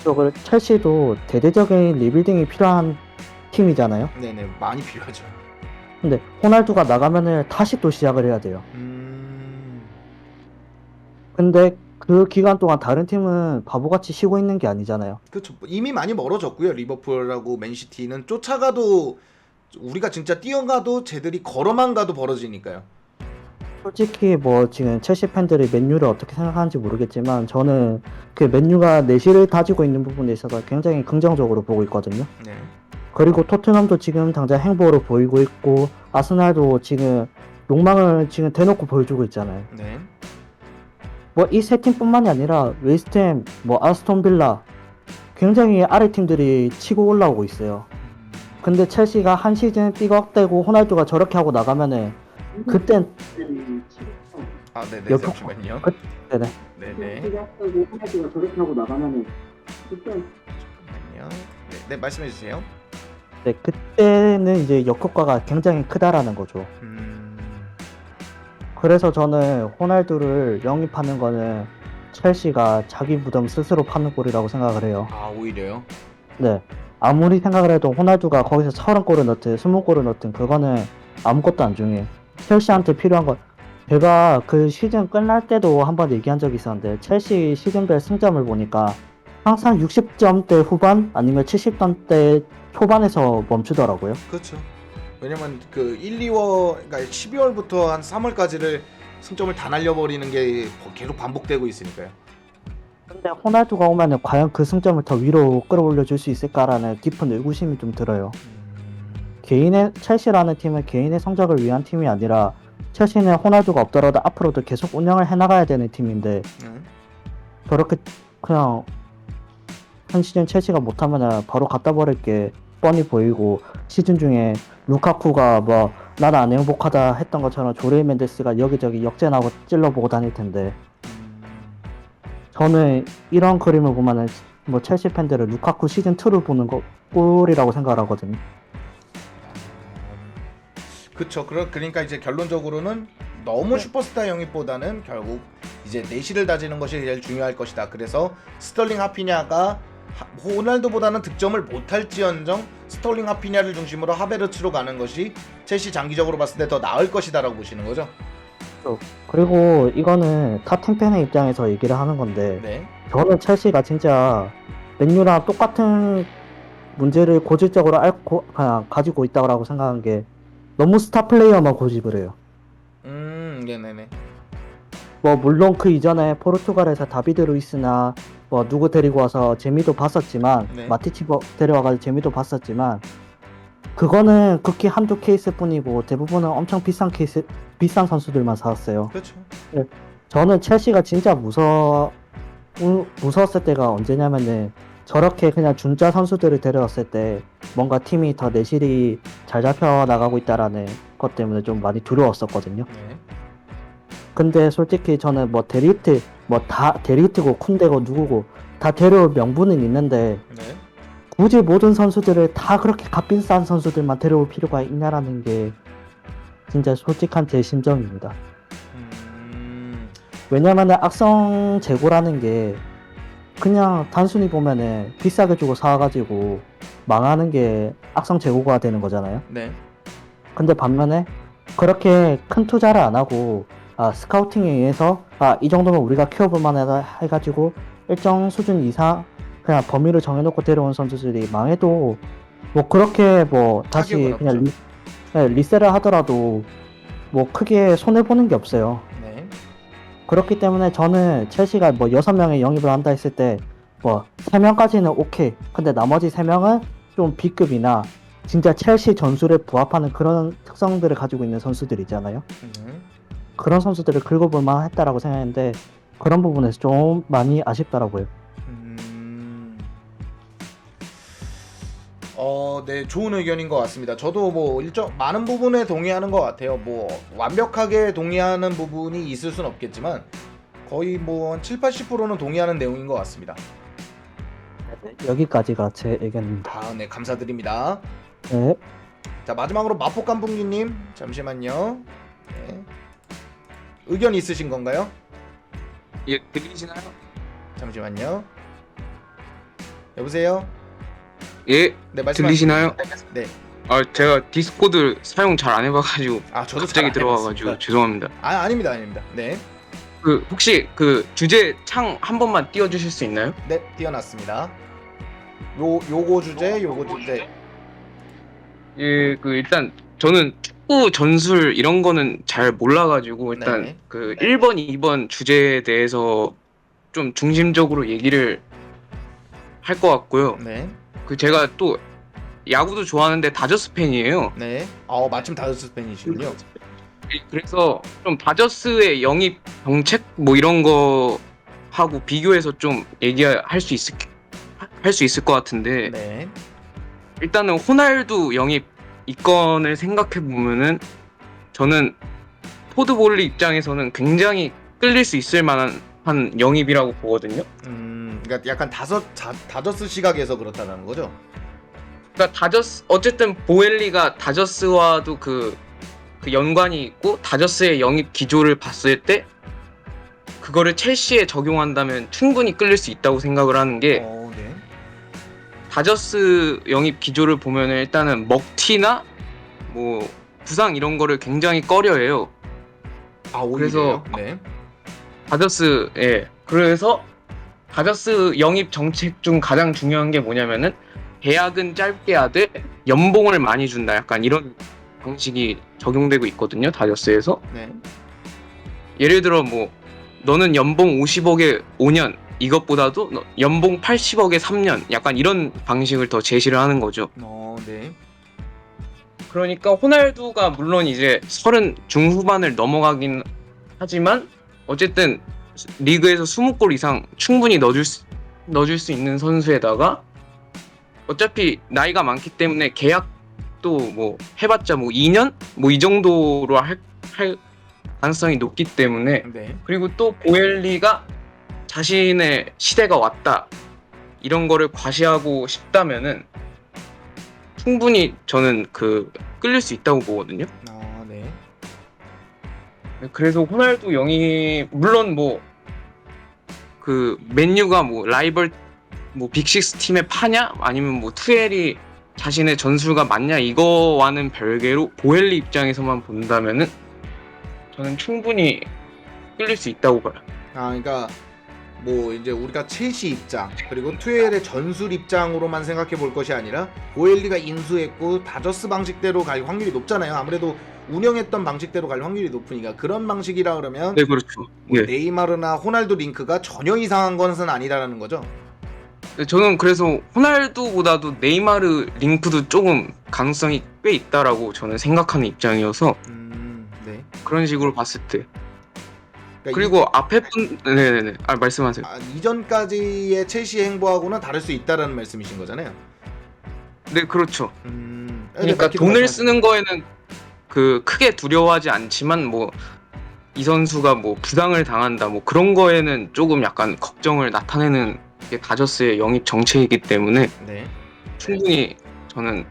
또 첼시도 대대적인 리빌딩이 필요한 팀이잖아요. 네네, 많이 필요하죠. 근데 호날두가 나가면은 다시 또 시작을 해야 돼요. 근데 그 기간 동안 다른 팀은 바보같이 쉬고 있는 게 아니잖아요. 그렇죠. 이미 많이 멀어졌고요. 리버풀하고 맨시티는 쫓아가도 우리가 진짜 뛰어가도 쟤들이 걸어만 가도 벌어지니까요. 솔직히 뭐 지금 첼시 팬들이 맨유를 어떻게 생각하는지 모르겠지만 저는 그 맨유가 내실을 다지고 있는 부분에 있어서 굉장히 긍정적으로 보고 있거든요. 네. 그리고 토트넘도 지금 당장 행보를 보이고 있고 아스날도 지금 욕망을 지금 대놓고 보여주고 있잖아요. 네. 뭐 이 세 팀뿐만이 아니라 웨스트햄, 뭐 아스톤 빌라 굉장히 아래 팀들이 치고 올라오고 있어요. 근데 첼시가 한 시즌 삐걱대고 호날두가 저렇게 하고 나가면은 그땐 아, 네네. 옆으로- 잠시만요. 네네. 네네. 삐걱대고 호날두가 저렇게 하고 나가면은 그땐 잠깐만요. 네, 네, 말씀해 주세요. 네, 그때는 이제 역효과가 굉장히 크다라는 거죠. 그래서 저는 호날두를 영입하는 거는 첼시가 자기 무덤 스스로 파는 꼴이라고 생각을 해요. 아, 오히려요. 네. 아무리 생각을 해도 호날두가 거기서 30골을 넣든 20골을 넣든 그거는 아무것도 안 중요해. 첼시한테 필요한 건 제가 그 시즌 끝날 때도 한번 얘기한 적이 있었는데 첼시 시즌별 승점을 보니까 항상 60점대 후반 아니면 70점대 초반에서 멈추더라고요. 그렇죠. 왜냐면 그 1, 2월 그러니까 12월부터 한 3월까지를 승점을 다 날려버리는 게 계속 반복되고 있으니까요. 근데 호날두가 오면은 과연 그 승점을 더 위로 끌어올려 줄 수 있을까라는 깊은 의구심이 좀 들어요. 개인의 첼시라는 팀은 개인의 성적을 위한 팀이 아니라 첼시는 호날두가 없더라도 앞으로도 계속 운영을 해나가야 되는 팀인데 저렇게 그냥 한 시즌 첼시가 못하면은 바로 갖다 버릴 게 뻔히 보이고 시즌 중에 루카쿠가 뭐 나는 안 행복하다 했던 것처럼 조레이 멘데스가 여기저기 역전하고 찔러보고 다닐 텐데 저는 이런 그림을 보면은 뭐 첼시 팬들은 루카쿠 시즌 2를 보는 거 꿀이라고 생각을 하거든요. 그쵸. 그러니까 이제 결론적으로는 너무 슈퍼스타 영입보다는 결국 이제 내실을 다지는 것이 제일 중요할 것이다. 그래서 스털링 하피냐가 호날두보다는 득점을 못할지언정 스털링 하피냐를 중심으로 하베르츠로 가는 것이 첼시 장기적으로 봤을 때 더 나을 것이다라고 보시는 거죠? 그리고 이거는 타팀 팬의 입장에서 얘기를 하는 건데 네. 저는 첼시가 진짜 맨유랑 똑같은 문제를 고질적으로 그냥 가지고 있다고 생각한 게 너무 스타 플레이어만 고집을 해요. 네네네. 뭐 물론 그 이전에 포르투갈에서 다비드 루이스나 뭐 누구 데리고 와서 재미도 봤었지만 네. 마티치 데려와가지고 재미도 봤었지만 그거는 극히 한두 케이스뿐이고 대부분은 엄청 비싼 선수들만 사왔어요. 그렇죠. 저는 첼시가 진짜 무서웠을 때가 언제냐면은 저렇게 그냥 준자 선수들을 데려왔을 때 뭔가 팀이 더 내실이 잘 잡혀 나가고 있다라는 것 때문에 좀 많이 두려웠었거든요. 네. 근데 솔직히 저는 뭐 데리트고 쿤데고 누구고 다 데려올 명분은 있는데 네. 굳이 모든 선수들을 다 그렇게 값비싼 선수들만 데려올 필요가 있냐라는 게 진짜 솔직한 제 심정입니다. 왜냐면은 악성 재고라는 게 그냥 단순히 보면은 비싸게 주고 사가지고 망하는 게 악성 재고가 되는 거잖아요. 네. 근데 반면에 그렇게 큰 투자를 안 하고 스카우팅에 의해서 이 정도면 우리가 키워볼 만하다 해가지고 일정 수준 이상 그냥 범위를 정해놓고 데려온 선수들이 망해도 뭐 그렇게 뭐 다시 타격은 그냥 없죠. 리셋을 하더라도 뭐 크게 손해보는 게 없어요. 네. 그렇기 때문에 저는 첼시가 뭐 6명의 영입을 한다 했을 때 뭐 3명까지는 오케이. 근데 나머지 3명은 좀 B급이나 진짜 첼시 전술에 부합하는 그런 특성들을 가지고 있는 선수들 있잖아요. 그런 선수들을 긁어볼 만했다라고 생각했는데 그런 부분에서 좀 많이 아쉽더라고요. 네, 좋은 의견인 것 같습니다. 저도 뭐 많은 부분에 동의하는 것 같아요. 뭐 완벽하게 동의하는 부분이 있을 순 없겠지만 거의 뭐 한 7, 80%는 동의하는 내용인 것 같습니다. 여기까지가 제 의견입니다. 네, 감사드립니다. 네. 자, 마지막으로 마포깐풍기님 잠시만요. 네. 의견 있으신 건가요? 예, 들리시나요? 잠시만요. 여보세요? 예, 네, 말씀하세요. 들리시나요? 네. 제가 디스코드 사용 잘 안 해봐가지고 저도 갑자기 잘안 들어와가지고 해봤습니다. 죄송합니다. 아닙니다. 네. 혹시 그 주제 창 한 번만 띄워주실 수 있나요? 네, 띄워놨습니다. 요거 주제. 예, 일단 저는 축구 전술 이런 거는 잘 몰라가지고 일단 네. 1번, 2번 주제에 대해서 좀 중심적으로 얘기를 할 것 같고요. 네. 제가 또 야구도 좋아하는데 다저스 팬이에요. 네. 마침 다저스 팬이시군요. 그래서 좀 다저스의 영입 정책 뭐 이런 거 하고 비교해서 좀 얘기할 수 있을 것 같은데 네. 일단은 호날두 영입 이건을 생각해 보면은 저는 토드 볼리 입장에서는 굉장히 끌릴 수 있을 만한 영입이라고 보거든요. 그러니까 약간 다저스 시각에서 그렇다는 거죠. 그러니까 어쨌든 보엘리가 다저스와도 그 연관이 있고 다저스의 영입 기조를 봤을 때 그거를 첼시에 적용한다면 충분히 끌릴 수 있다고 생각을 하는 게 네. 다저스 영입 기조를 보면 일단은 먹튀나 뭐 부상 이런 거를 굉장히 꺼려해요. 그래서 네. 그래서 다저스 영입 정책 중 가장 중요한 게 뭐냐면은 계약은 짧게 하되 연봉을 많이 준다. 약간 이런 방식이 적용되고 있거든요. 다저스에서. 네. 예를 들어 뭐 너는 연봉 50억에 5년 이것보다도 연봉 80억에 3년 약간 이런 방식을 더 제시를 하는 거죠. 네. 그러니까 호날두가 물론 이제 30 중후반을 넘어가긴 하지만 어쨌든 리그에서 20골 이상 충분히 넣어줄 수 있는 선수에다가 어차피 나이가 많기 때문에 계약도 뭐 해봤자 뭐 2년? 뭐 이 정도로 할 가능성이 높기 때문에 네. 그리고 또 보엘리가 자신의 시대가 왔다 이런 거를 과시하고 싶다면은 충분히 저는 끌릴 수 있다고 보거든요. 네. 그래서 호날두 영입 물론 뭐 맨유가 뭐 라이벌 뭐 빅식스 팀의 파냐 아니면 뭐 투엘이 자신의 전술과 맞냐 이거와는 별개로 보엘리 입장에서만 본다면은 저는 충분히 끌릴 수 있다고 봐요. 그러니까 뭐 이제 우리가 첼시 입장 그리고 투엘의 전술 입장으로만 생각해 볼 것이 아니라 보엘리가 인수했고 다저스 방식대로 갈 확률이 높잖아요. 아무래도 운영했던 방식대로 갈 확률이 높으니까 그런 방식이라 그러면 네, 그렇죠. 뭐 예. 네이마르나 호날두 링크가 전혀 이상한 것은 아니라는 거죠. 저는 그래서 호날두보다도 네이마르 링크도 조금 가능성이 꽤 있다라고 저는 생각하는 입장이어서 네. 그런 식으로 봤을 때. 그러니까 그리고 앞에 분 네네네. 아 말씀하세요. 이전까지의 첼시의 행보하고는 다를 수 있다라는 말씀이신 거잖아요. 네 그렇죠. 그러니까 그러니까 돈을 쓰는 거에는 그 크게 두려워하지 않지만 뭐 이 선수가 뭐 부상을 당한다 뭐 그런 거에는 조금 약간 걱정을 나타내는 게 다저스의 영입 정책이기 때문에 네. 충분히 저는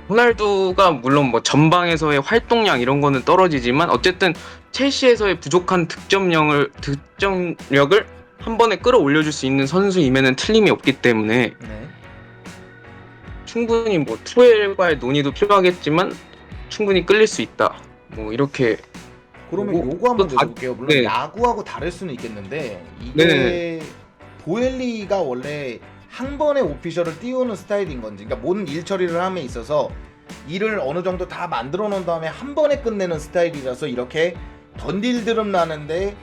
호날두가 물론 뭐 전방에서의 활동량 이런 거는 떨어지지만 어쨌든 첼시에서의 부족한 득점력을 한 번에 끌어올려줄 수 있는 선수임에는 틀림이 없기 때문에 네. 충분히 뭐 투엘과의 논의도 필요하겠지만 충분히 끌릴 수 있다. 뭐 이렇게 그러면 그리고 요거 한번 또 다- 여쭤볼게요. 물론 네. 야구하고 다를 수는 있겠는데 이게 네네. 보엘리가 원래 한 번에 오피셜을 띄우는 스타일인 건지, 그러니까 모든 일 처리를 함에 있어서 일을 어느 정도 다 만들어 놓은 다음에 한 번에 끝내는 스타일이라서 이렇게 던딜드름 나는데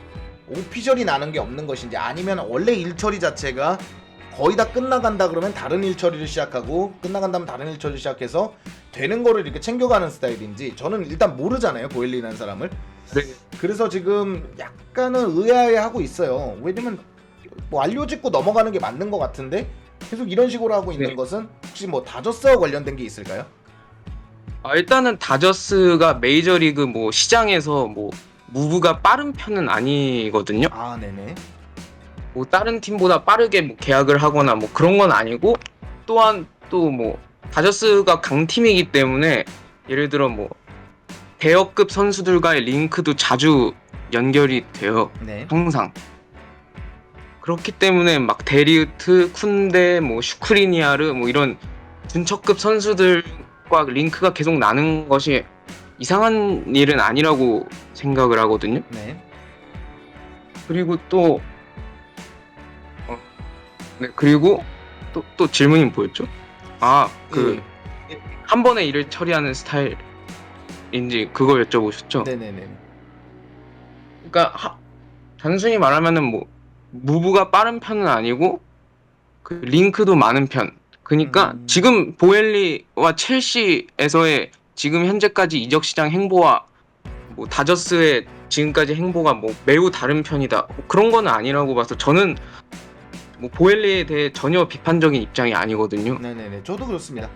오피셜이 나는 게 없는 것인지, 아니면 원래 일 처리 자체가 거의 다 끝나간다 그러면 다른 일 처리를 시작하고 끝나간다면 다른 일 처리를 시작해서 되는 거를 이렇게 챙겨가는 스타일인지 저는 일단 모르잖아요, 보엘리라는 사람을. 네. 그래서 지금 약간은 의아해하고 있어요. 왜냐면 뭐 알려짓고 넘어가는 게 맞는 것 같은데 계속 이런 식으로 하고 있는 네. 것은 혹시 뭐 다저스와 관련된 게 있을까요? 일단은 다저스가 메이저리그 뭐 시장에서 뭐 무브가 빠른 편은 아니거든요. 아, 네네. 뭐 다른 팀보다 빠르게 뭐 계약을 하거나 뭐 그런 건 아니고, 또한 또 뭐 다저스가 강팀이기 때문에 예를 들어 뭐 대여급 선수들과의 링크도 자주 연결이 돼요. 네. 항상. 그렇기 때문에 막 데리우트, 쿤데, 뭐 슈크리니아르 뭐 이런 준척급 선수들과 링크가 계속 나는 것이 이상한 일은 아니라고 생각을 하거든요. 네. 그리고 또 네, 그리고 또 질문이 뭐였죠? 한 번에 일을 처리하는 스타일인지 그거 여쭤보셨죠? 네네네. 그러니까 단순히 말하면은 뭐 무브가 빠른 편은 아니고 그 링크도 많은 편. 그러니까 지금 보엘리와 첼시에서의 지금 현재까지 이적 시장 행보와 뭐 다저스의 지금까지 행보가 뭐 매우 다른 편이다. 뭐 그런 거는 아니라고 봐서 저는 뭐 보엘리에 대해 전혀 비판적인 입장이 아니거든요. 네네네. 저도 그렇습니다.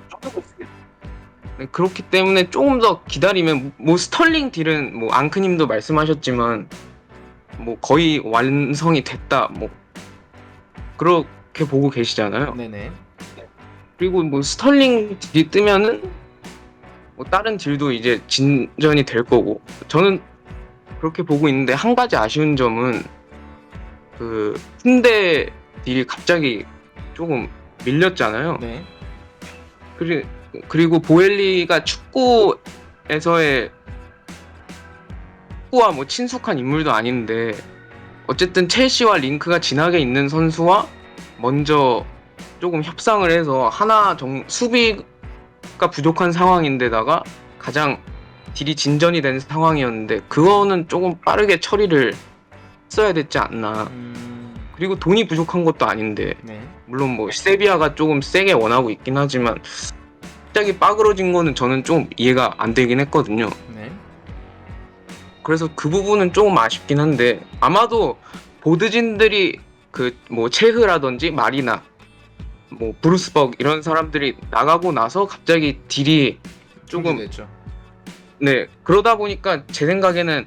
네, 그렇기 때문에 조금 더 기다리면 뭐 스털링 딜은 뭐 앙크님도 말씀하셨지만 뭐 거의 완성이 됐다 뭐 그렇게 보고 계시잖아요. 네네. 그리고 뭐 스털링 딜이 뜨면은 뭐 다른 딜도 이제 진전이 될 거고 저는 그렇게 보고 있는데, 한 가지 아쉬운 점은 그 쿤데 딜이 갑자기 조금 밀렸잖아요. 네. 그리고 보엘리가 축구와 뭐 친숙한 인물도 아닌데 어쨌든 첼시와 링크가 진하게 있는 선수와 먼저 조금 협상을 해서 수비가 부족한 상황인데다가 가장 딜이 진전이 된 상황이었는데 그거는 조금 빠르게 처리를 했어야 됐지 않나. 그리고 돈이 부족한 것도 아닌데 네. 물론 뭐 세비야가 조금 세게 원하고 있긴 하지만 갑자기 빠그러진 거는 저는 좀 이해가 안 되긴 했거든요. 네. 그래서 그 부분은 조금 아쉽긴 한데 아마도 보드진들이 그 뭐 체흐라든지 마리나 뭐 브루스벅 이런 사람들이 나가고 나서 갑자기 딜이 조금 됐죠. 네 그러다 보니까 제 생각에는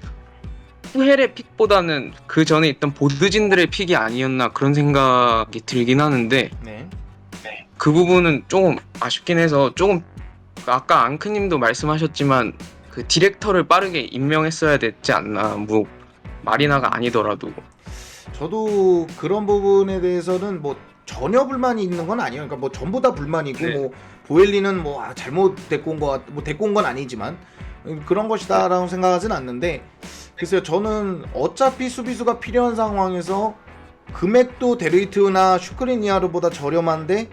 투헬의 픽보다는 그 전에 있던 보드진들의 픽이 아니었나 그런 생각이 들긴 하는데 네. 그 부분은 조금 아쉽긴 해서 조금 아까 앙크님도 말씀하셨지만 그 디렉터를 빠르게 임명했어야 됐지 않나. 뭐 마리나가 아니더라도. 저도 그런 부분에 대해서는 뭐 전혀 불만이 있는 건 아니에요. 그러니까 뭐 전부 다 불만이 있고 네. 뭐 보엘리는 뭐 잘못 데리고 온 거, 뭐 데리고 온 건 아니지만 그런 것이다라고 생각하진 않는데, 글쎄요, 저는 어차피 수비수가 필요한 상황에서 금액도 데르이트나 슈크리니아르보다 저렴한데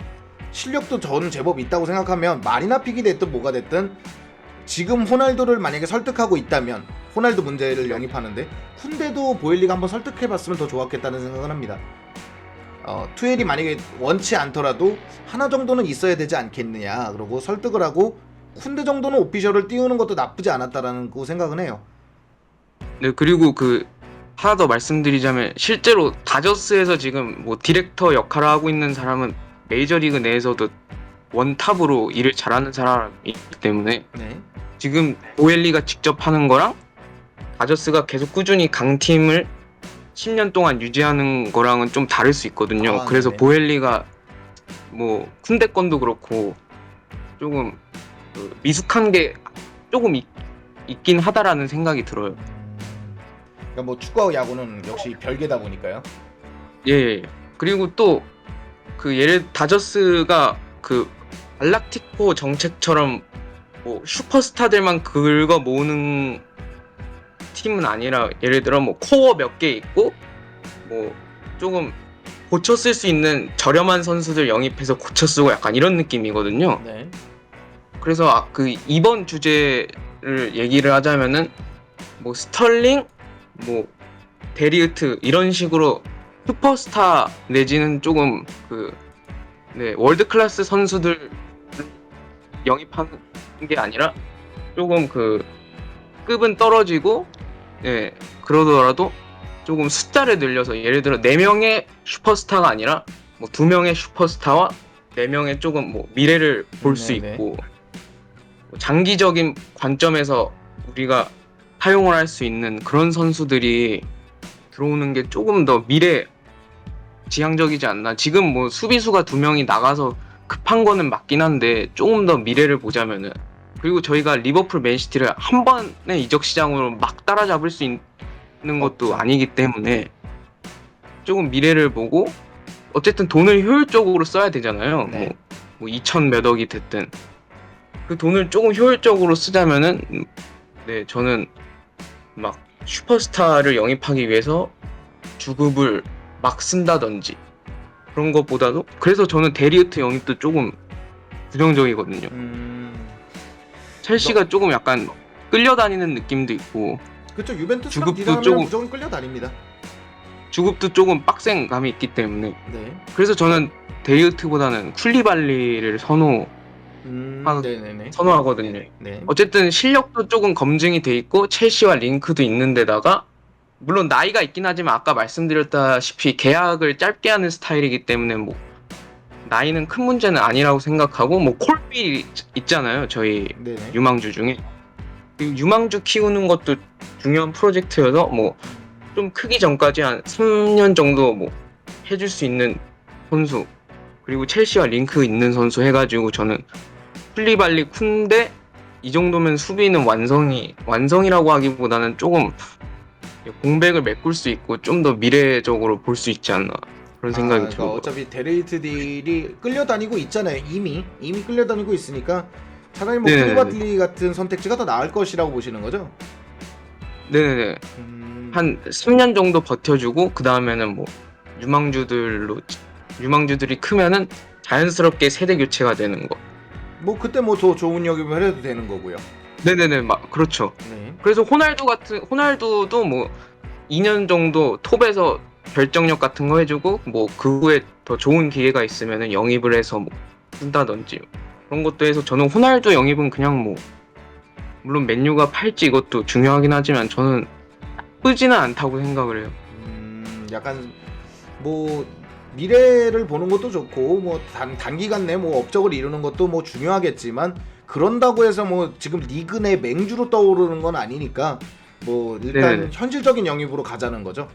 실력도 저는 제법 있다고 생각하면 마리나 픽이 됐든 뭐가 됐든 지금 호날두를 만약에 설득하고 있다면, 호날두 문제를 영입하는데 쿤데도 보엘리가 한번 설득해봤으면 더 좋았겠다는 생각을 합니다. 투엘이 만약에 원치 않더라도 하나 정도는 있어야 되지 않겠느냐. 그러고 설득을 하고 쿤데 정도는 오피셜을 띄우는 것도 나쁘지 않았다라는 거 생각은 해요. 네, 그리고 하나 더 말씀드리자면 실제로 다저스에서 지금 뭐 디렉터 역할을 하고 있는 사람은 메이저리그 내에서도 원탑으로 일을 잘하는 사람이기 때문에 네. 지금 보엘리가 직접 하는 거랑 다저스가 계속 꾸준히 강팀을 10년 동안 유지하는 거랑은 좀 다를 수 있거든요. 그래서 네네. 보엘리가 뭐 쿤데 건도 그렇고 조금 미숙한 게 조금 있긴 하다라는 생각이 들어요. 그러니까 뭐 축구하고 야구는 역시 별개다 보니까요. 예. 그리고 또 다저스가 갈락티코 정책처럼 뭐 슈퍼스타들만 긁어 모으는 팀은 아니라 예를 들어 뭐 코어 몇 개 있고 뭐 조금 고쳐 쓸 수 있는 저렴한 선수들 영입해서 고쳐 쓰고 약간 이런 느낌이거든요. 네. 그래서 이번 주제를 얘기를 하자면은 뭐 스털링, 뭐 데리우트 이런 식으로 슈퍼스타 내지는 조금 월드 클래스 선수들 영입하는 게 아니라 조금 급은 떨어지고 그러더라도 조금 숫자를 늘려서 예를 들어 4명의 슈퍼스타가 아니라 뭐 2명의 슈퍼스타와 4명의 조금 뭐 미래를 볼 수 네네. 있고 장기적인 관점에서 우리가 사용을 할 수 있는 그런 선수들이 들어오는 게 조금 더 미래 지향적이지 않나. 지금 뭐 수비수가 2명이 나가서 급한 거는 맞긴 한데 조금 더 미래를 보자면은, 그리고 저희가 리버풀 맨시티를 한 번의 이적 시장으로 막 따라잡을 수 있는 것도 아니기 때문에 조금 미래를 보고 어쨌든 돈을 효율적으로 써야 되잖아요. 네. 뭐 2천 몇 억이 됐든 그 돈을 조금 효율적으로 쓰자면은 저는 막 슈퍼스타를 영입하기 위해서 주급을 막 쓴다든지 그런 것보다도, 그래서 저는 데리우트 영입도 조금 부정적이거든요. 첼시가 조금 약간 끌려다니는 느낌도 있고 그렇죠. 유벤투스랑 주급도 디자하면 조금- 무조건 끌려다닙니다. 주급도 조금 빡센 감이 있기 때문에, 네. 그래서 저는 데리우트보다는 쿨리발리를 네네네. 선호하거든요. 네. 어쨌든 실력도 조금 검증이 돼 있고 첼시와 링크도 있는 데다가 물론 나이가 있긴 하지만 아까 말씀드렸다시피 계약을 짧게 하는 스타일이기 때문에 뭐 나이는 큰 문제는 아니라고 생각하고, 뭐 콜비 있잖아요, 저희 네네. 유망주 중에. 그 유망주 키우는 것도 중요한 프로젝트여서 뭐 좀 크기 전까지 한 3년 정도 뭐 해줄 수 있는 선수, 그리고 첼시와 링크 있는 선수 해가지고 저는 쿨리발리, 쿤데 이 정도면 수비는 완성이라고 하기보다는 조금 공백을 메꿀 수 있고 좀 더 미래적으로 볼 수 있지 않나 그런 생각이 그러니까 들어요. 어차피 데레이트 딜이 끌려다니고 있잖아요. 이미 끌려다니고 있으니까 차라리 뭐 네네네. 쿨리바틀리 같은 선택지가 더 나을 것이라고 보시는 거죠? 네네네. 한 3년 정도 버텨주고 그 다음에는 뭐 유망주들이 크면은 자연스럽게 세대 교체가 되는 거. 뭐 그때 뭐 더 좋은 영입을 해도 되는 거고요. 네네네, 그렇죠. 네. 그래서 호날두도 뭐 2년 정도 톱에서 결정력 같은 거 해주고 뭐 그 후에 더 좋은 기회가 있으면은 영입을 해서 뭐 쓴다든지 그런 것도 해서, 저는 호날두 영입은 그냥 뭐 물론 맨유가 팔지 이것도 중요하긴 하지만 저는 나쁘지는 않다고 생각을 해요. 약간 뭐 미래를 보는 것도 좋고 뭐 단기간 내 뭐 업적을 이루는 것도 뭐 중요하겠지만, 그런다고 해서 뭐 지금 리그 내 맹주로 떠오르는 건 아니니까 뭐 일단 네네. 현실적인 영입으로 가자는 거죠.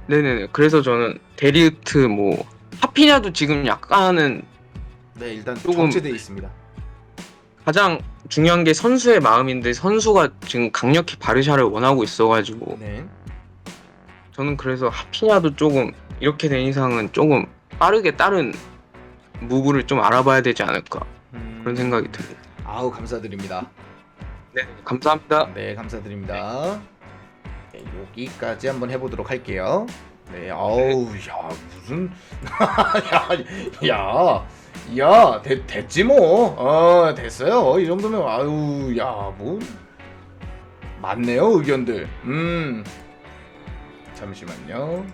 네네네. 그래서 저는 데리우트 뭐 하피냐도 지금 약간은 네, 일단 조금- 정체돼 있습니다. 가장 중요한 게 선수의 마음인데 선수가 지금 강력히 바르샤를 원하고 있어가지고 네. 저는 그래서 하피냐도 조금 이렇게 된 이상은 조금 빠르게 다른 무브를 좀 알아봐야 되지 않을까 그런 생각이 들어요. 아우, 감사드립니다. 네, 감사합니다. 네, 감사드립니다. 네, 여기까지 한번 해보도록 할게요. 네, 어우, 야, 무슨, 야, 됐지 뭐. 됐어요. 이 정도면, 아유, 야, 뭐, 많네요, 의견들. 잠시만요.